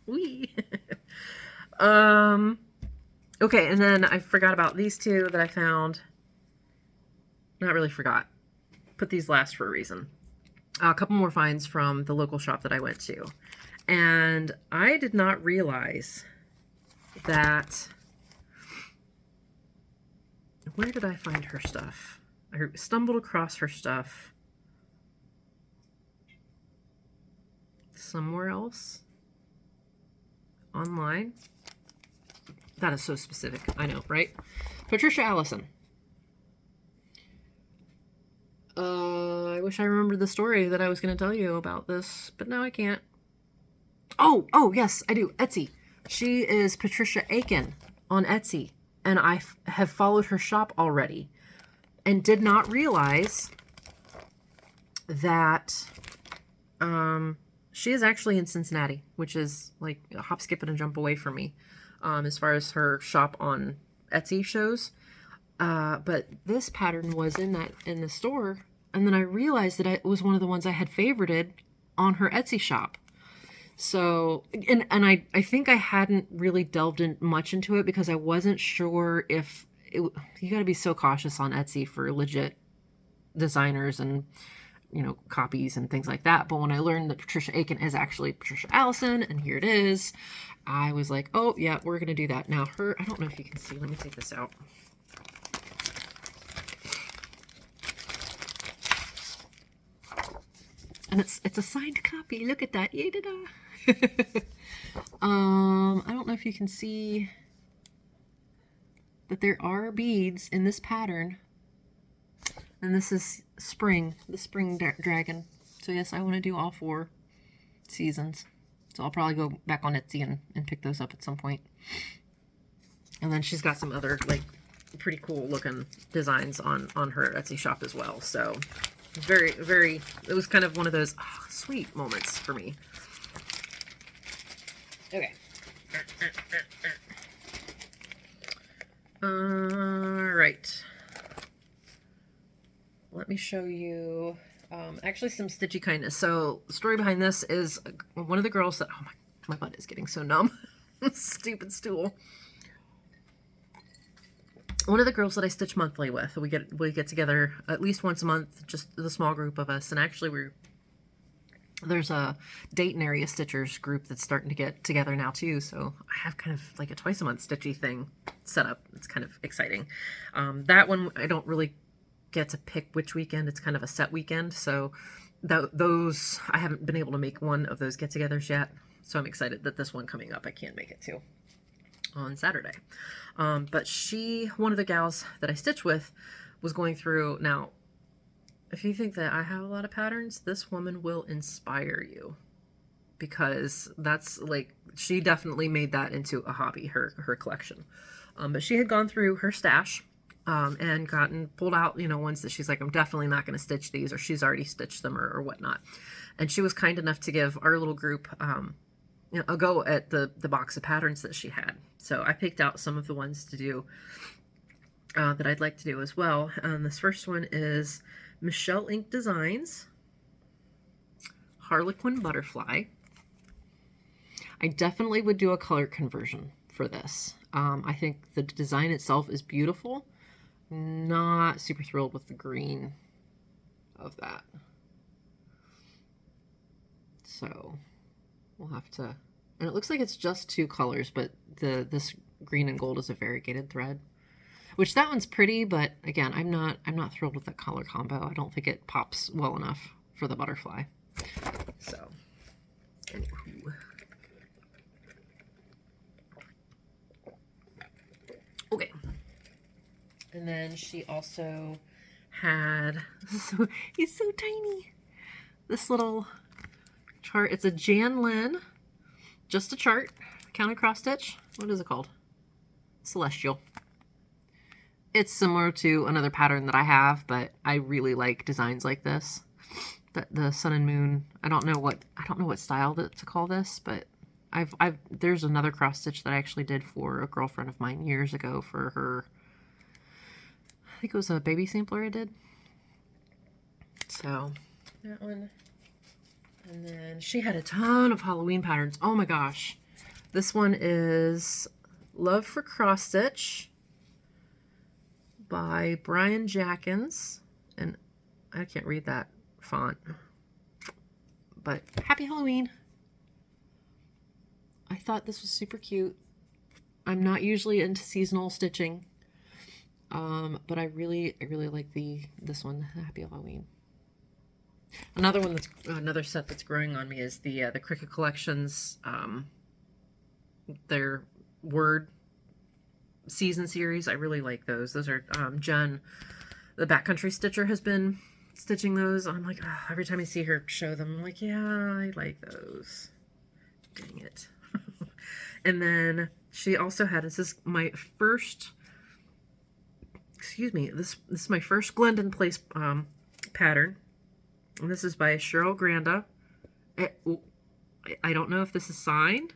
Wee. Okay, and then I forgot about these two that I found. Not really forgot. Put these last for a reason. A couple more finds from the local shop that I went to. And I did not realize that... Where did I find her stuff? I stumbled across her stuff somewhere else online. That is so specific. I know, right? Patricia Aikin. I wish I remembered the story that I was going to tell you about this, but now I can't. Oh, yes, I do. Etsy. She is Patricia Aikin on Etsy, and I have followed her shop already and did not realize that she is actually in Cincinnati, which is like a hop, skip, and a jump away from me as far as her shop on Etsy shows. But this pattern was in the store, and then I realized that it was one of the ones I had favorited on her Etsy shop. So, and I think I hadn't really delved in much into it because I wasn't sure if you got to be so cautious on Etsy for legit designers and, you know, copies and things like that. But when I learned that Patricia Aikin is actually Patricia Aikin, and here it is, I was like, oh yeah, we're going to do that. Now I don't know if you can see, let me take this out. And it's a signed copy. Look at that. Yay, da-da. I don't know if you can see that there are beads in this pattern. And this is spring, the spring dragon. So yes, I want to do all 4 seasons. So I'll probably go back on Etsy and pick those up at some point. And then she's got some other like pretty cool looking designs on her Etsy shop as well. So very, very, it was kind of one of those sweet moments for me. Okay. All right. Let me show you actually some stitchy kindness. So the story behind this is one of the girls that, oh my butt is getting so numb. Stupid stool. One of the girls that I stitch monthly with, we get together at least once a month, just the small group of us. And actually there's a Dayton area stitchers group that's starting to get together now too. So I have kind of like a twice a month stitchy thing set up. It's kind of exciting. That one, I don't really get to pick which weekend. It's kind of a set weekend. So those, I haven't been able to make one of those get-togethers yet. So I'm excited that this one coming up, I can make it too on Saturday. But one of the gals that I stitch with was going through, now, if you think that I have a lot of patterns, this woman will inspire you, because that's like, she definitely made that into a hobby, her collection. But she had gone through her stash and pulled out, you know, ones that she's like, I'm definitely not going to stitch these, or she's already stitched them or whatnot. And she was kind enough to give our little group you know, a go at the box of patterns that she had. So I picked out some of the ones to do that I'd like to do as well. This first one is Michelle Ink Designs, Harlequin Butterfly. I definitely would do a color conversion for this. I think the design itself is beautiful. Not super thrilled with the green of that. So we'll have to, and it looks like it's just 2 colors, but this green and gold is a variegated thread, which that one's pretty, but again, I'm not thrilled with that color combo. I don't think it pops well enough for the butterfly. So anywho. Okay. And then she also had, he's so tiny, this little chart. It's a Jan Lynn, just a chart, counted cross stitch. What is it called? Celestial. It's similar to another pattern that I have, but I really like designs like this. The sun and moon. I don't know what style to call this, but there's another cross stitch that I actually did for a girlfriend of mine years ago for her. I think it was a baby sampler I did. So that one. And then she had a ton of Halloween patterns. Oh my gosh. This one is Love for Cross Stitch by Brian Jackins. And I can't read that font. But happy Halloween. I thought this was super cute. I'm not usually into seasonal stitching. But I really like this one, Happy Halloween. Another one that's another set that's growing on me is the Cricket Collections, their word season series. I really like those. Those are Jenn, the Backcountry Stitcher, has been stitching those. I'm like, oh, every time I see her show them, I'm like, yeah, I like those. Dang it. And then she also had, this is my first, excuse me, this is my first Glendon Place pattern. And this is by Cheryl Granda. I don't know if this is signed,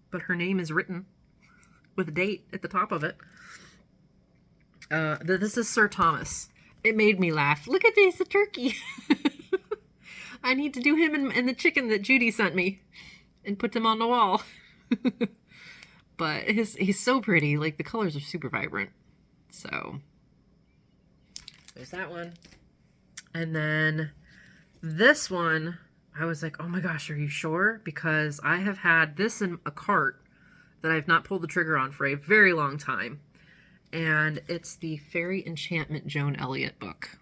but her name is written with a date at the top of it. This is Sir Thomas. It made me laugh. Look at this, the turkey. I need to do him and the chicken that Judy sent me and put them on the wall. But he's so pretty. Like, the colors are super vibrant. So there's that one. And then this one, I was like, oh my gosh, are you sure? Because I have had this in a cart that I've not pulled the trigger on for a very long time. And it's the Fairy Enchantment Joan Elliott book.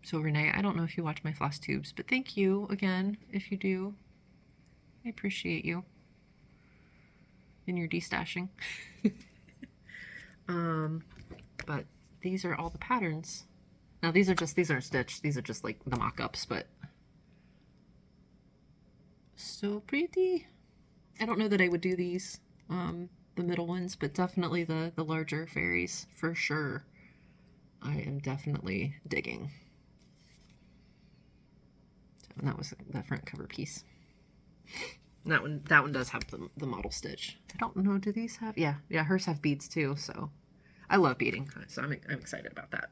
So Renee, I don't know if you watch my floss tubes, but thank you again if you do. I appreciate you and your destashing. But these are all the patterns. Now these aren't stitched. These are just like the mock-ups, but so pretty. I don't know that I would do these, the middle ones, but definitely the larger fairies for sure. I am definitely digging. So, and that was the front cover piece. And that one does have the model stitch. I don't know, do these have? Yeah, hers have beads too. So I love beading, so I'm excited about that.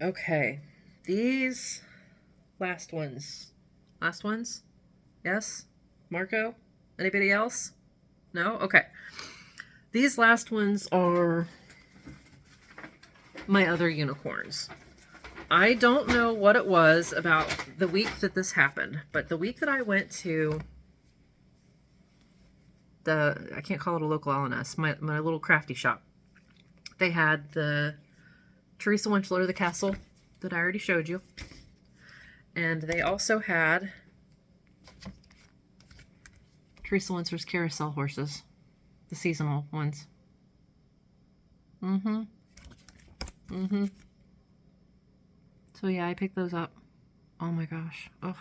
Okay, these last ones. Yes? Marco? Anybody else? No? Okay. These last ones are my other unicorns. I don't know what it was about the week that this happened, but the week that I went to I can't call it a local LNS, my little crafty shop, they had the Teresa Winchler, the castle that I already showed you. And they also had Teresa Winchler's carousel horses, the seasonal ones. So yeah, I picked those up. Oh my gosh. Ugh.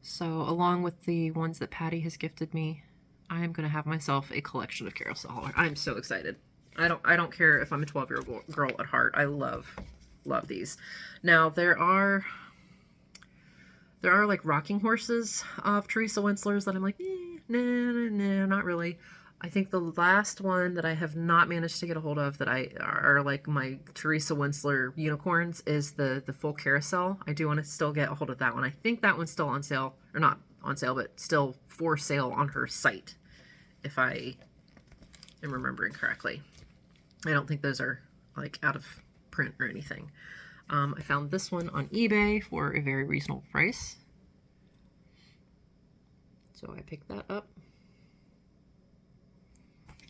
So along with the ones that Patty has gifted me, I am going to have myself a collection of carousel horses. I'm so excited. I don't care if I'm a 12-year-old girl at heart. I love these. Now there are like rocking horses of Teresa Winchler's that I'm like, no, not really. I think the last one that I have not managed to get a hold of that are like my Teresa Winchler unicorns is the full carousel. I do want to still get a hold of that one. I think that one's still on sale, or not on sale, but still for sale on her site, if I am remembering correctly. I don't think those are like out of print or anything. I found this one on eBay for a very reasonable price. So I picked that up.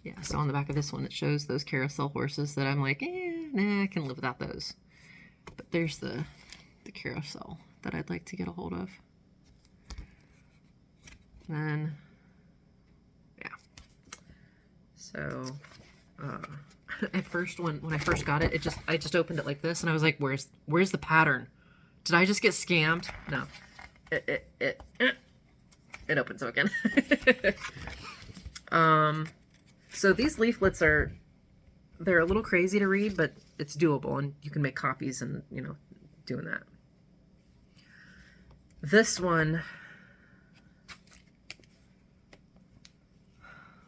Yeah, so on the back of this one, it shows those carousel horses that I'm like, nah, I can live without those. But there's the carousel that I'd like to get a hold of. And then, yeah. So, at first, when I first got it, I just opened it like this, and I was like, where's the pattern? Did I just get scammed? No. It opens up again. So these leaflets they're a little crazy to read, but it's doable, and you can make copies and, doing that. This one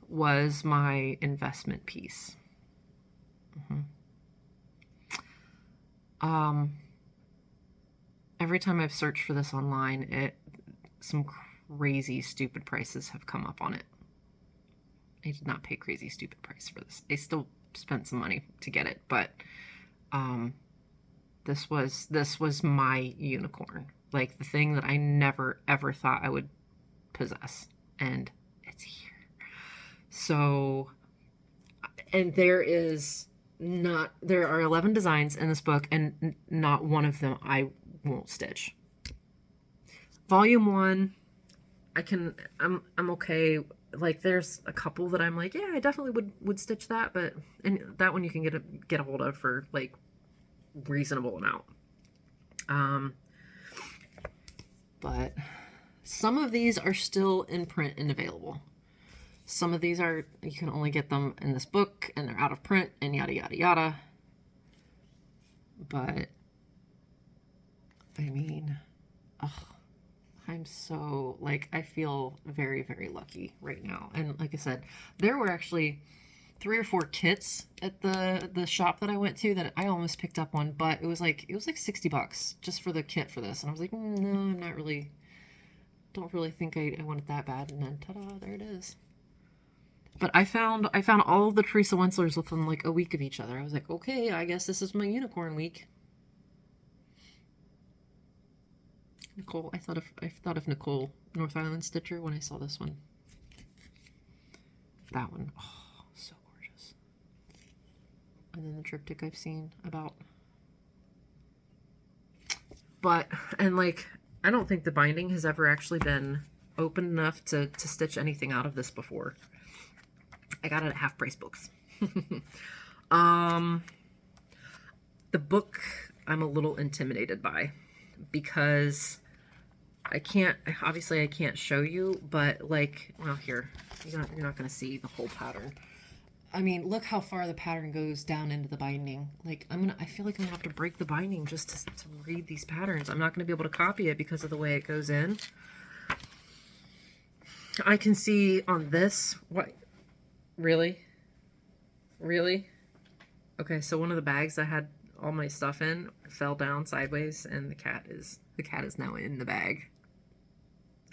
was my investment piece. Every time I've searched for this online, some crazy stupid prices have come up on it. I did not pay crazy stupid price for this. I still spent some money to get it, but this was my unicorn, like the thing that I never ever thought I would possess, and it's here. So And there are 11 designs in this book, and not one of them I won't stitch. Volume 1, I'm okay. Like, there's a couple that I'm like, yeah, I definitely would stitch that, but and that one you can get a hold of for like reasonable amount. But some of these are still in print and available. Some of these are, you can only get them in this book and they're out of print and yada yada yada. But I mean, I'm so, like, I feel very, very lucky right now. And like I said, there were actually 3 or 4 kits at the shop that I went to that I almost picked up one, but it was like $60 just for the kit for this. And I was like, no, I'm not really, don't really think I want it that bad. And then ta-da, there it is. But I found all of the Teresa Wenslers within like a week of each other. I was like, okay, I guess this is my unicorn week. Nicole, I thought of Nicole, North Island Stitcher, when I saw this one. That one, oh, so gorgeous. And then the triptych I've seen about. But, and like, I don't think the binding has ever actually been open enough to stitch anything out of this before. I got it at Half Price Books. The book I'm a little intimidated by because obviously I can't show you, but like, well, here, you're not going to see the whole pattern. I mean, look how far the pattern goes down into the binding. Like, I feel like I'm going to have to break the binding just to read these patterns. I'm not going to be able to copy it because of the way it goes in. I can see on this, what, really? Really? Okay, so one of the bags I had all my stuff in fell down sideways, and the cat is now in the bag.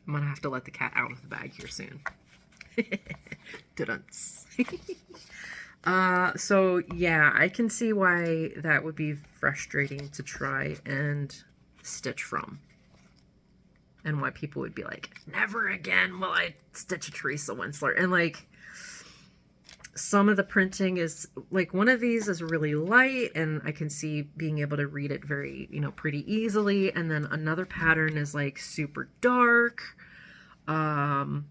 I'm gonna have to let the cat out of the bag here soon. So yeah, I can see why that would be frustrating to try and stitch from. And why people would be like, never again will I stitch a Teresa Wensler. And like, some of the printing is, like, one of these is really light, and I can see being able to read it very, pretty easily. And then another pattern is like super dark. One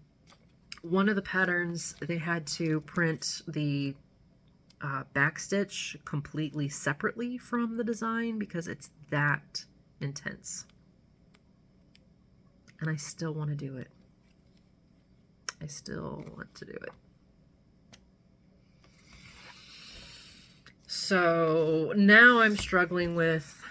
of the patterns, they had to print the backstitch completely separately from the design because it's that intense. And I still want to do it. I still want to do it. So now I'm struggling with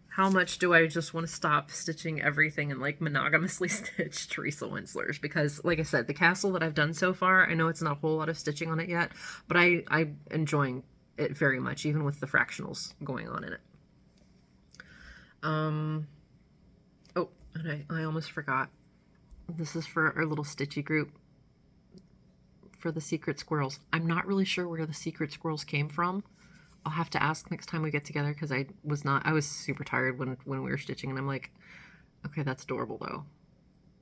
how much do I just want to stop stitching everything and like monogamously stitch Teresa Wenslers, because like I said, the castle that I've done so far, I know it's not a whole lot of stitching on it yet, but I'm enjoying it very much, even with the fractionals going on in it. Oh, and I almost forgot. This is for our little stitchy group for the secret squirrels. I'm not really sure where the secret squirrels came from. I'll have to ask next time we get together, because I was super tired when we were stitching, and I'm like, okay, that's adorable though.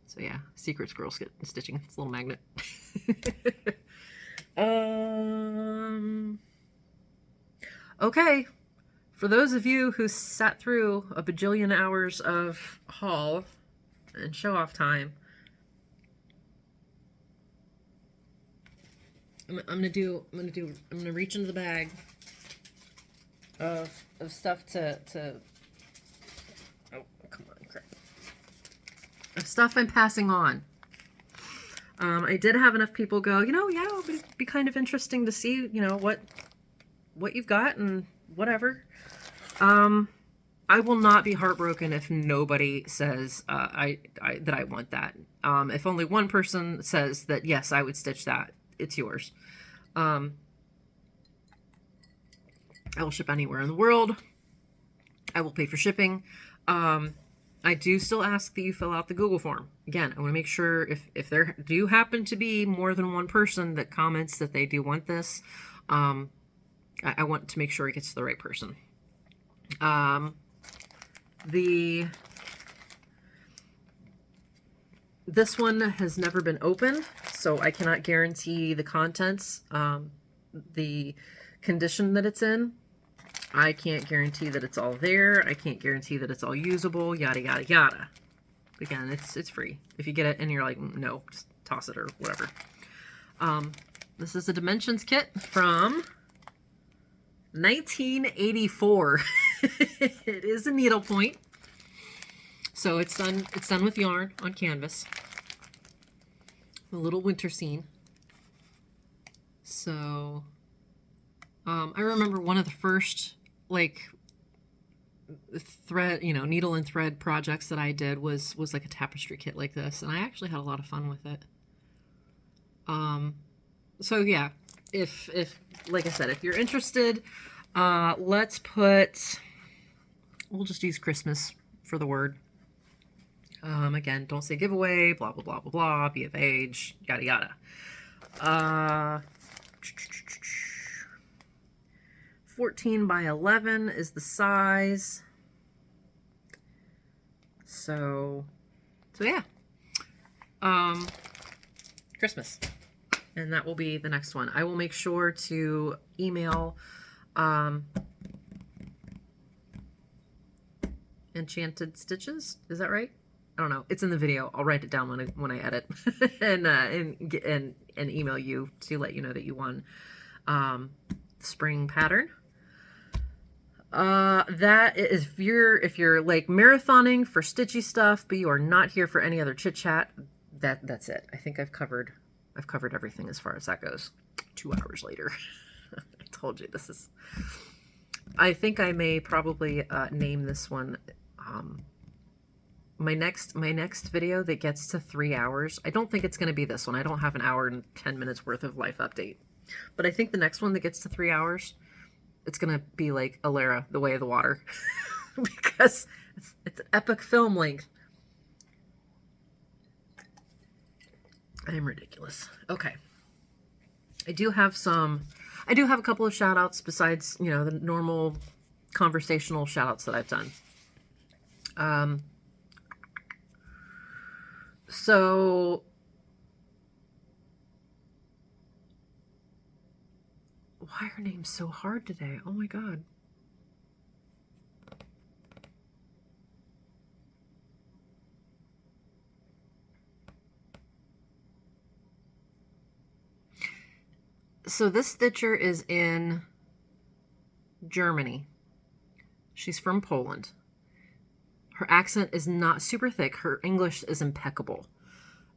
So yeah, secret squirrels get stitching. It's a little magnet. Okay, for those of you who sat through a bajillion hours of haul and show off time, I'm gonna reach into the bag of stuff to oh, come on, crap. Of stuff I'm passing on. I did have enough people go, yeah, it would be kind of interesting to see, what you've got and whatever. I will not be heartbroken if nobody says that I want that. If only one person says that, yes, I would stitch that, it's yours. I will ship anywhere in the world. I will pay for shipping. I do still ask that you fill out the Google form. Again, I want to make sure if there do happen to be more than one person that comments that they do want this, I want to make sure it gets to the right person. This one has never been opened, so I cannot guarantee the contents, the condition that it's in. I can't guarantee that it's all there. I can't guarantee that it's all usable, yada, yada, yada. Again, it's free. If you get it and you're like, no, just toss it or whatever. This is a Dimensions kit from 1984. It is a needlepoint. So it's done with yarn on canvas. A little winter scene. So I remember one of the first like thread, you know, needle and thread projects that I did was like a tapestry kit like this, and I actually had a lot of fun with it. So yeah, if like I said, if you're interested, we'll just use Christmas for the word. Again, don't say giveaway, blah, blah, blah, blah, blah, be of age, yada, yada. 14 by 11 is the size. So yeah. Christmas. And that will be the next one. I will make sure to email Enchanted Stitches. Is that right? I don't know. It's in the video. I'll write it down when I edit and email you to let you know that you won spring pattern. That is if you're like marathoning for stitchy stuff, but you are not here for any other chit chat, that's it. I think I've covered everything as far as that goes. 2 hours later. I told you this is. I think I may probably name this one my next video that gets to 3 hours. I don't think it's going to be this one. I don't have an hour and 10 minutes worth of life update, but I think the next one that gets to 3 hours, it's going to be like Alara, The Way of the Water, because it's an epic film length. I am ridiculous. Okay. I do have a couple of shout outs besides, you know, the normal conversational shout outs that I've done. So why are her names so hard today? Oh my God. So this stitcher is in Germany. She's from Poland. Her accent is not super thick. Her English is impeccable.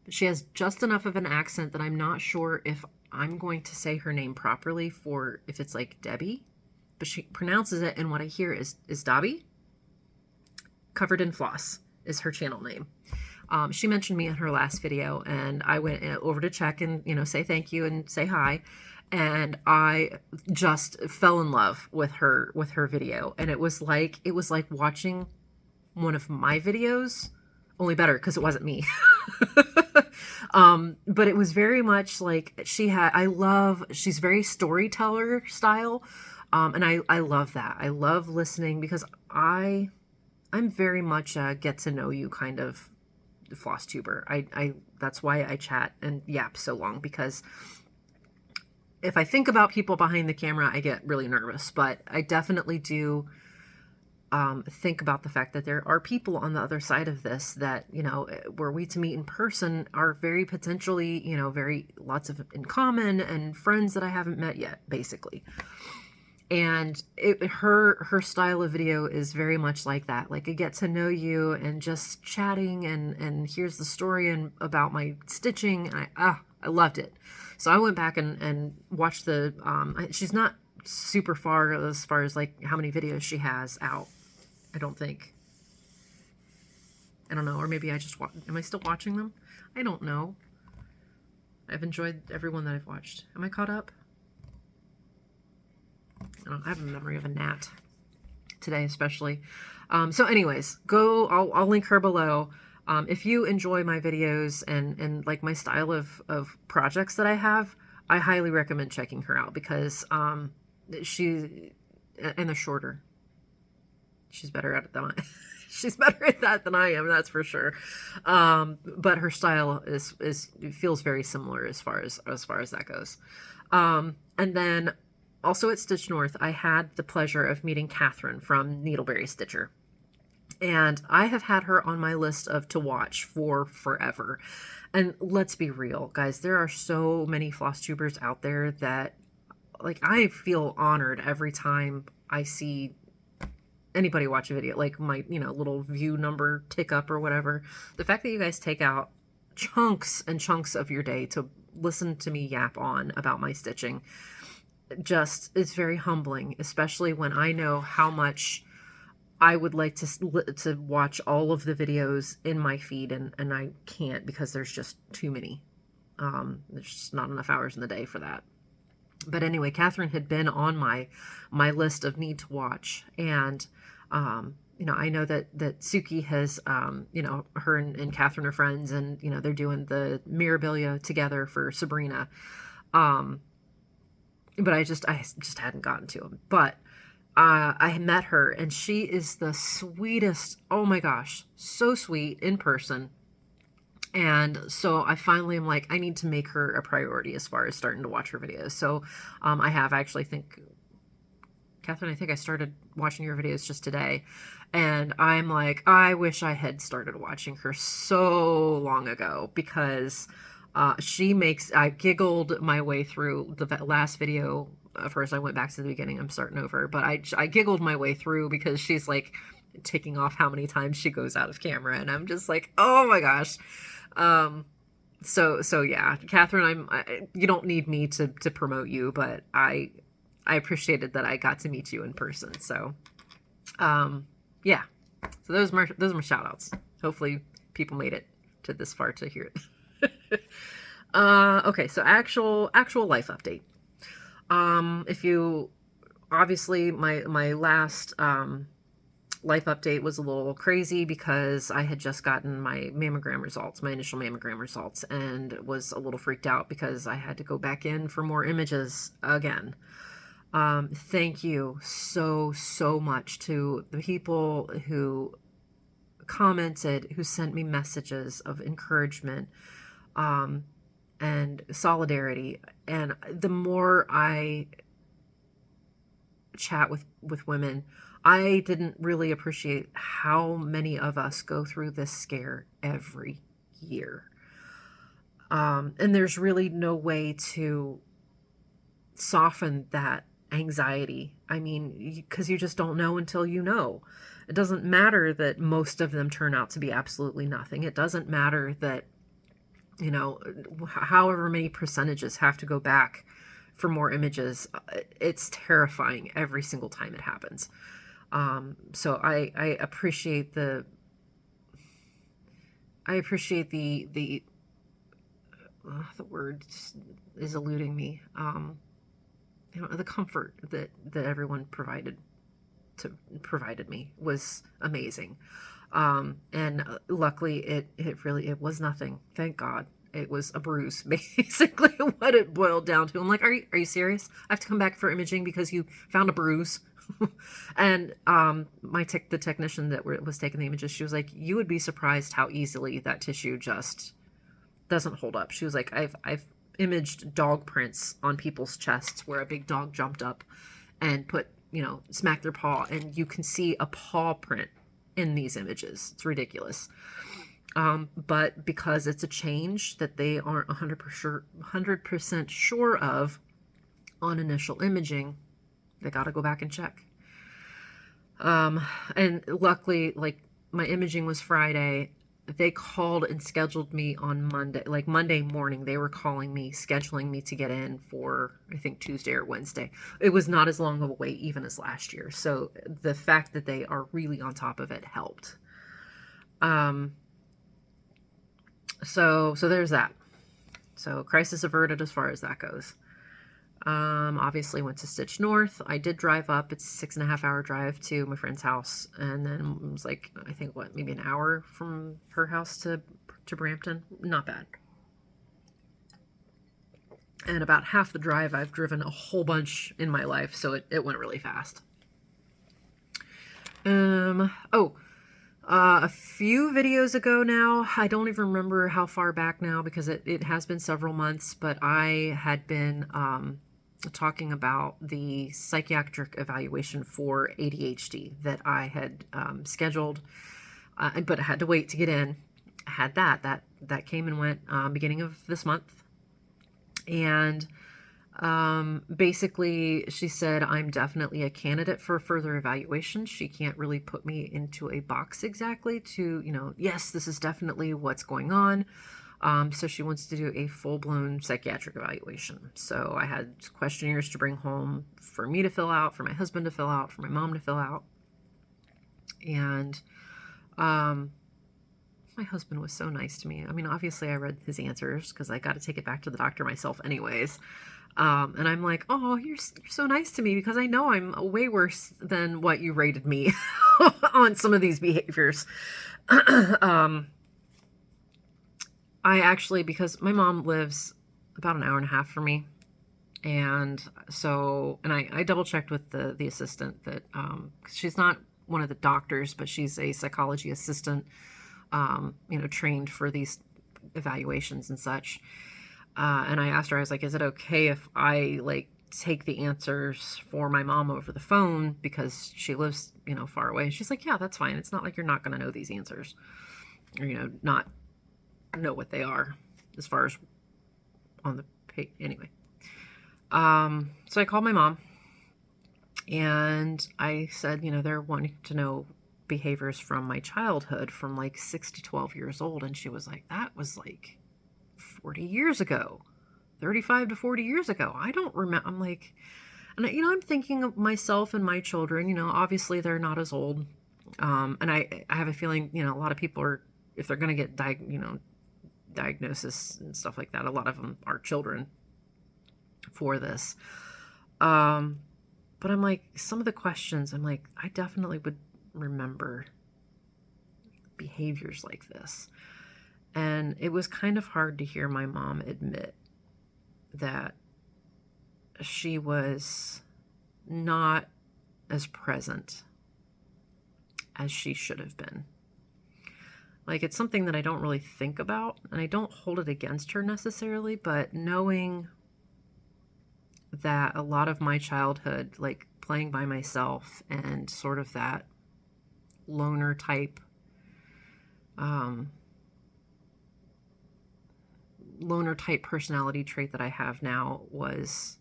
But she has just enough of an accent that I'm not sure if I'm going to say her name properly for if it's like Debbie. But she pronounces it, and what I hear is Dobby. Covered in Floss is her channel name. She mentioned me in her last video, and I went over to check and, you know, say thank you and say hi. And I just fell in love with her video. And it was like watching one of my videos, only better because it wasn't me. But it was very much like she's very storyteller style. And I love that. I love listening because I'm very much a get to know you kind of Flosstuber. That's why I chat and yap so long, because if I think about people behind the camera, I get really nervous, but I definitely do think about the fact that there are people on the other side of this that, you know, were we to meet in person, are very potentially, you know, very lots of in common and friends that I haven't met yet, basically. And her style of video is very much like that, like a get to know you and just chatting and here's the story and about my stitching. And I loved it. So I went back and watched the, she's not super far as far as like how many videos she has out. I don't think. I don't know. Or maybe I just am I still watching them? I don't know. I've enjoyed everyone that I've watched. Am I caught up? I have a memory of a gnat today, especially. So anyways, I'll link her below. If you enjoy my videos and like my style of projects that I have, I highly recommend checking her out because and they're shorter. She's better at it than She's better at that than I am, that's for sure. But her style feels very similar as far as that goes. And then also at Stitch North, I had the pleasure of meeting Catherine from Needleberry Stitcher. And I have had her on my list of to watch for forever. And let's be real, guys, there are so many Flosstubers out there that, like, I feel honored every time I see anybody watch a video, like my, little view number tick up or whatever. The fact that you guys take out chunks and chunks of your day to listen to me yap on about my stitching just is very humbling, especially when I know how much I would like to watch all of the videos in my feed, and I can't because there's just too many. There's just not enough hours in the day for that. But anyway, Catherine had been on my list of need to watch, and I know that Suki has, her and Catherine are friends, and they're doing the Mirabilia together for Sabrina. But I just hadn't gotten to them. But I met her, and she is the sweetest. Oh my gosh, so sweet in person. And so I finally am like, I need to make her a priority as far as starting to watch her videos. So I have actually Catherine, I think I started watching your videos just today. And I'm like, I wish I had started watching her so long ago, because I giggled my way through the last video. First, I went back to the beginning. I'm starting over. But I giggled my way through because she's like ticking off how many times she goes out of camera. And I'm just like, oh my gosh. So yeah, Catherine, you don't need me to promote you, but I appreciated that I got to meet you in person. So, yeah, so those are my shout outs. Hopefully people made it to this far to hear it. Okay. So actual life update. If you, obviously my last, life update was a little crazy because I had just gotten my initial mammogram results, and was a little freaked out because I had to go back in for more images again. Thank you so much to the people who commented, who sent me messages of encouragement, and solidarity. And the more I chat with women, I didn't really appreciate how many of us go through this scare every year. And there's really no way to soften that anxiety. I mean, because you just don't know until you know. It doesn't matter that most of them turn out to be absolutely nothing. It doesn't matter that, however many percentages have to go back for more images. It's terrifying every single time it happens. So I appreciate the word is eluding me. The comfort that everyone provided me was amazing. And luckily it was nothing. Thank God. It was a bruise, basically what it boiled down to. I'm like, are you serious? I have to come back for imaging because you found a bruise? And the technician that was taking the images, she was like, you would be surprised how easily that tissue just doesn't hold up. She was like, I've imaged dog prints on people's chests where a big dog jumped up and smacked their paw, and you can see a paw print in these images. It's ridiculous. But because it's a change that they aren't 100% sure of on initial imaging, they got to go back and check. And luckily, like, my imaging was Friday. They called and scheduled me on Monday, like Monday morning. They were calling me, scheduling me to get in for, I think, Tuesday or Wednesday. It was not as long of a wait even as last year. So the fact that they are really on top of it helped. So there's that. So crisis averted as far as that goes. Obviously went to Stitch North. I did drive up. It's a 6.5 hour drive to my friend's house. And then it was like, I think maybe an hour from her house to Brampton. Not bad. And about half the drive, I've driven a whole bunch in my life. So it went really fast. A few videos ago now, I don't even remember how far back now because it has been several months, but I had been talking about the psychiatric evaluation for ADHD that I had scheduled, but I had to wait to get in. I had that came and went beginning of this month. And basically she said I'm definitely a candidate for further evaluation. She can't really put me into a box exactly to, yes, this is definitely what's going on. So she wants to do a full-blown psychiatric evaluation. So I had questionnaires to bring home for me to fill out, for my husband to fill out, for my mom to fill out. And my husband was so nice to me. I mean, obviously I read his answers because I got to take it back to the doctor myself anyways. And I'm like, oh, you're so nice to me because I know I'm way worse than what you rated me on some of these behaviors. I actually, because my mom lives about an hour and a half from me. And so, and I double checked with the assistant that, she's not one of the doctors, but she's a psychology assistant, trained for these evaluations and such. And I asked her, I was like, is it okay if I take the answers for my mom over the phone because she lives, far away? And she's like, yeah, that's fine. It's not like you're not going to know these answers or, not know what they are as far as on the page. Anyway. So I called my mom and I said, they're wanting to know behaviors from my childhood from 6 to 12 years old. And she was like, that was 40 years ago, 35 to 40 years ago. I don't remember. I'm like, and I'm thinking of myself and my children, obviously they're not as old. And I have a feeling, a lot of people are, if they're going to get diagnosis and stuff like that, a lot of them are children for this. But I'm like, some of the questions, I'm like, I definitely would remember behaviors like this. And it was kind of hard to hear my mom admit that she was not as present as she should have been. It's something that I don't really think about, and I don't hold it against her necessarily, but knowing that a lot of my childhood, playing by myself and sort of that loner type, personality trait that I have now was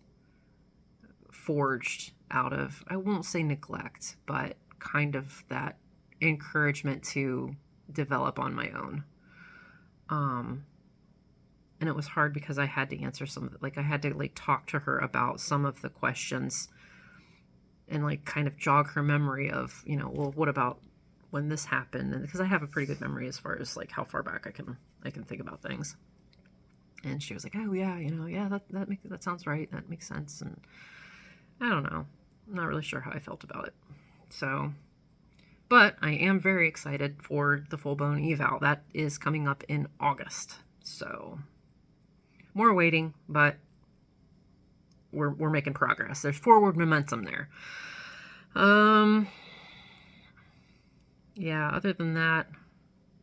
forged out of, I won't say neglect, but kind of that encouragement to develop on my own. And it was hard because I had to answer some, I had to talk to her about some of the questions and kind of jog her memory of, well, what about when this happened? And because I have a pretty good memory as far as how far back I can think about things. And she was like, oh yeah, yeah, that sounds right. That makes sense. And I don't know. I'm not really sure how I felt about it. So, but I am very excited for the full-blown eval. That is coming up in August. So more waiting, but we're making progress. There's forward momentum there. Yeah, other than that,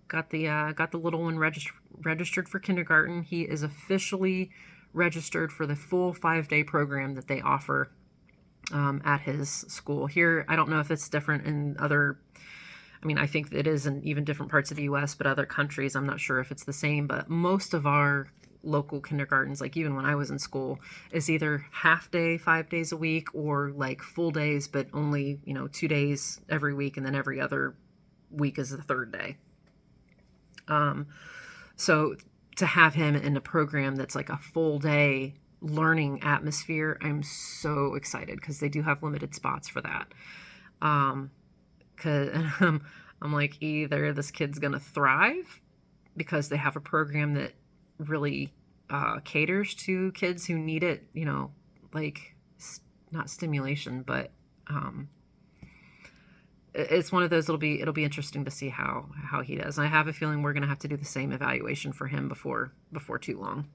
got the little one registered for kindergarten. He is officially registered for the full 5-day program that they offer at his school. Here, I don't know if it's different in other, I think it is in even different parts of the U.S., but other countries, I'm not sure if it's the same, but most of our local kindergartens, even when I was in school, is either half day, 5 days a week, or full days, but only, 2 days every week, and then every other week is the third day. So to have him in a program that's a full day learning atmosphere, I'm so excited because they do have limited spots for that. Cause I'm like, either this kid's gonna thrive because they have a program that really caters to kids who need it, not stimulation, but it's one of those, it'll be interesting to see how he does. And I have a feeling we're going to have to do the same evaluation for him before too long,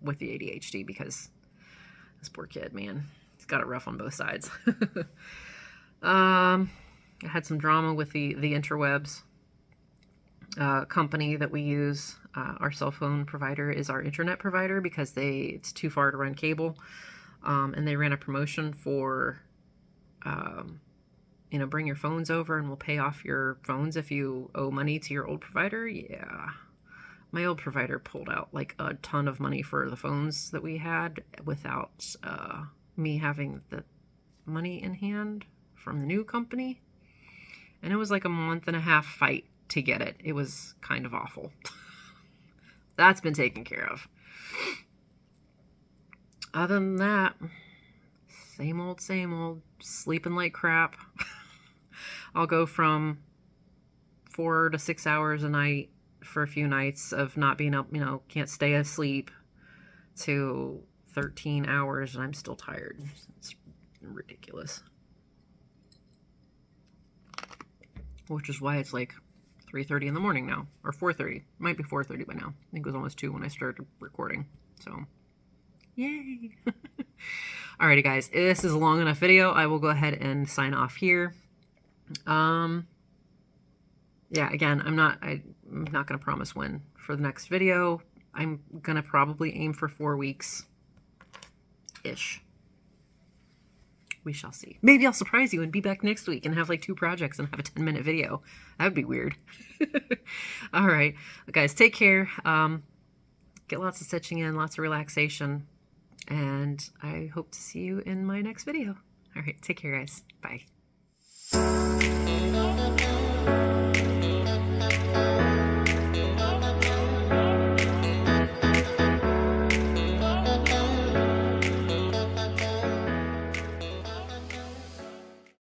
with the ADHD, because this poor kid, man, he's got it rough on both sides. I had some drama with the interwebs. company that we use, our cell phone provider, is our internet provider because it's too far to run cable. And they ran a promotion for, you know, bring your phones over and we'll pay off your phones if you owe money to your old provider. Yeah. My old provider pulled out like a ton of money for the phones that we had without me having the money in hand from the new company. And it was like a month-and-a-half fight to get it. It was kind of awful. That's been taken care of. Other than that, same old, sleeping like crap. I'll go from 4 to 6 hours a night for a few nights of not being up, you know, can't stay asleep, to 13 hours and I'm still tired. It's ridiculous. Which is why it's like 3:30 in the morning now, or 4:30. Might be 4:30 by now. I think it was almost 2 when I started recording. So, yay! Alrighty, guys. This is a long enough video. I will go ahead and sign off here. Yeah, again, I'm not going to promise when for the next video. I'm going to probably aim for 4 weeks-ish. We shall see. Maybe I'll surprise you and be back next week and have like 2 projects and have a 10-minute video. That would be weird. All right, guys, take care. Get lots of stitching in, lots of relaxation, and I hope to see you in my next video. All right, take care, guys. Bye.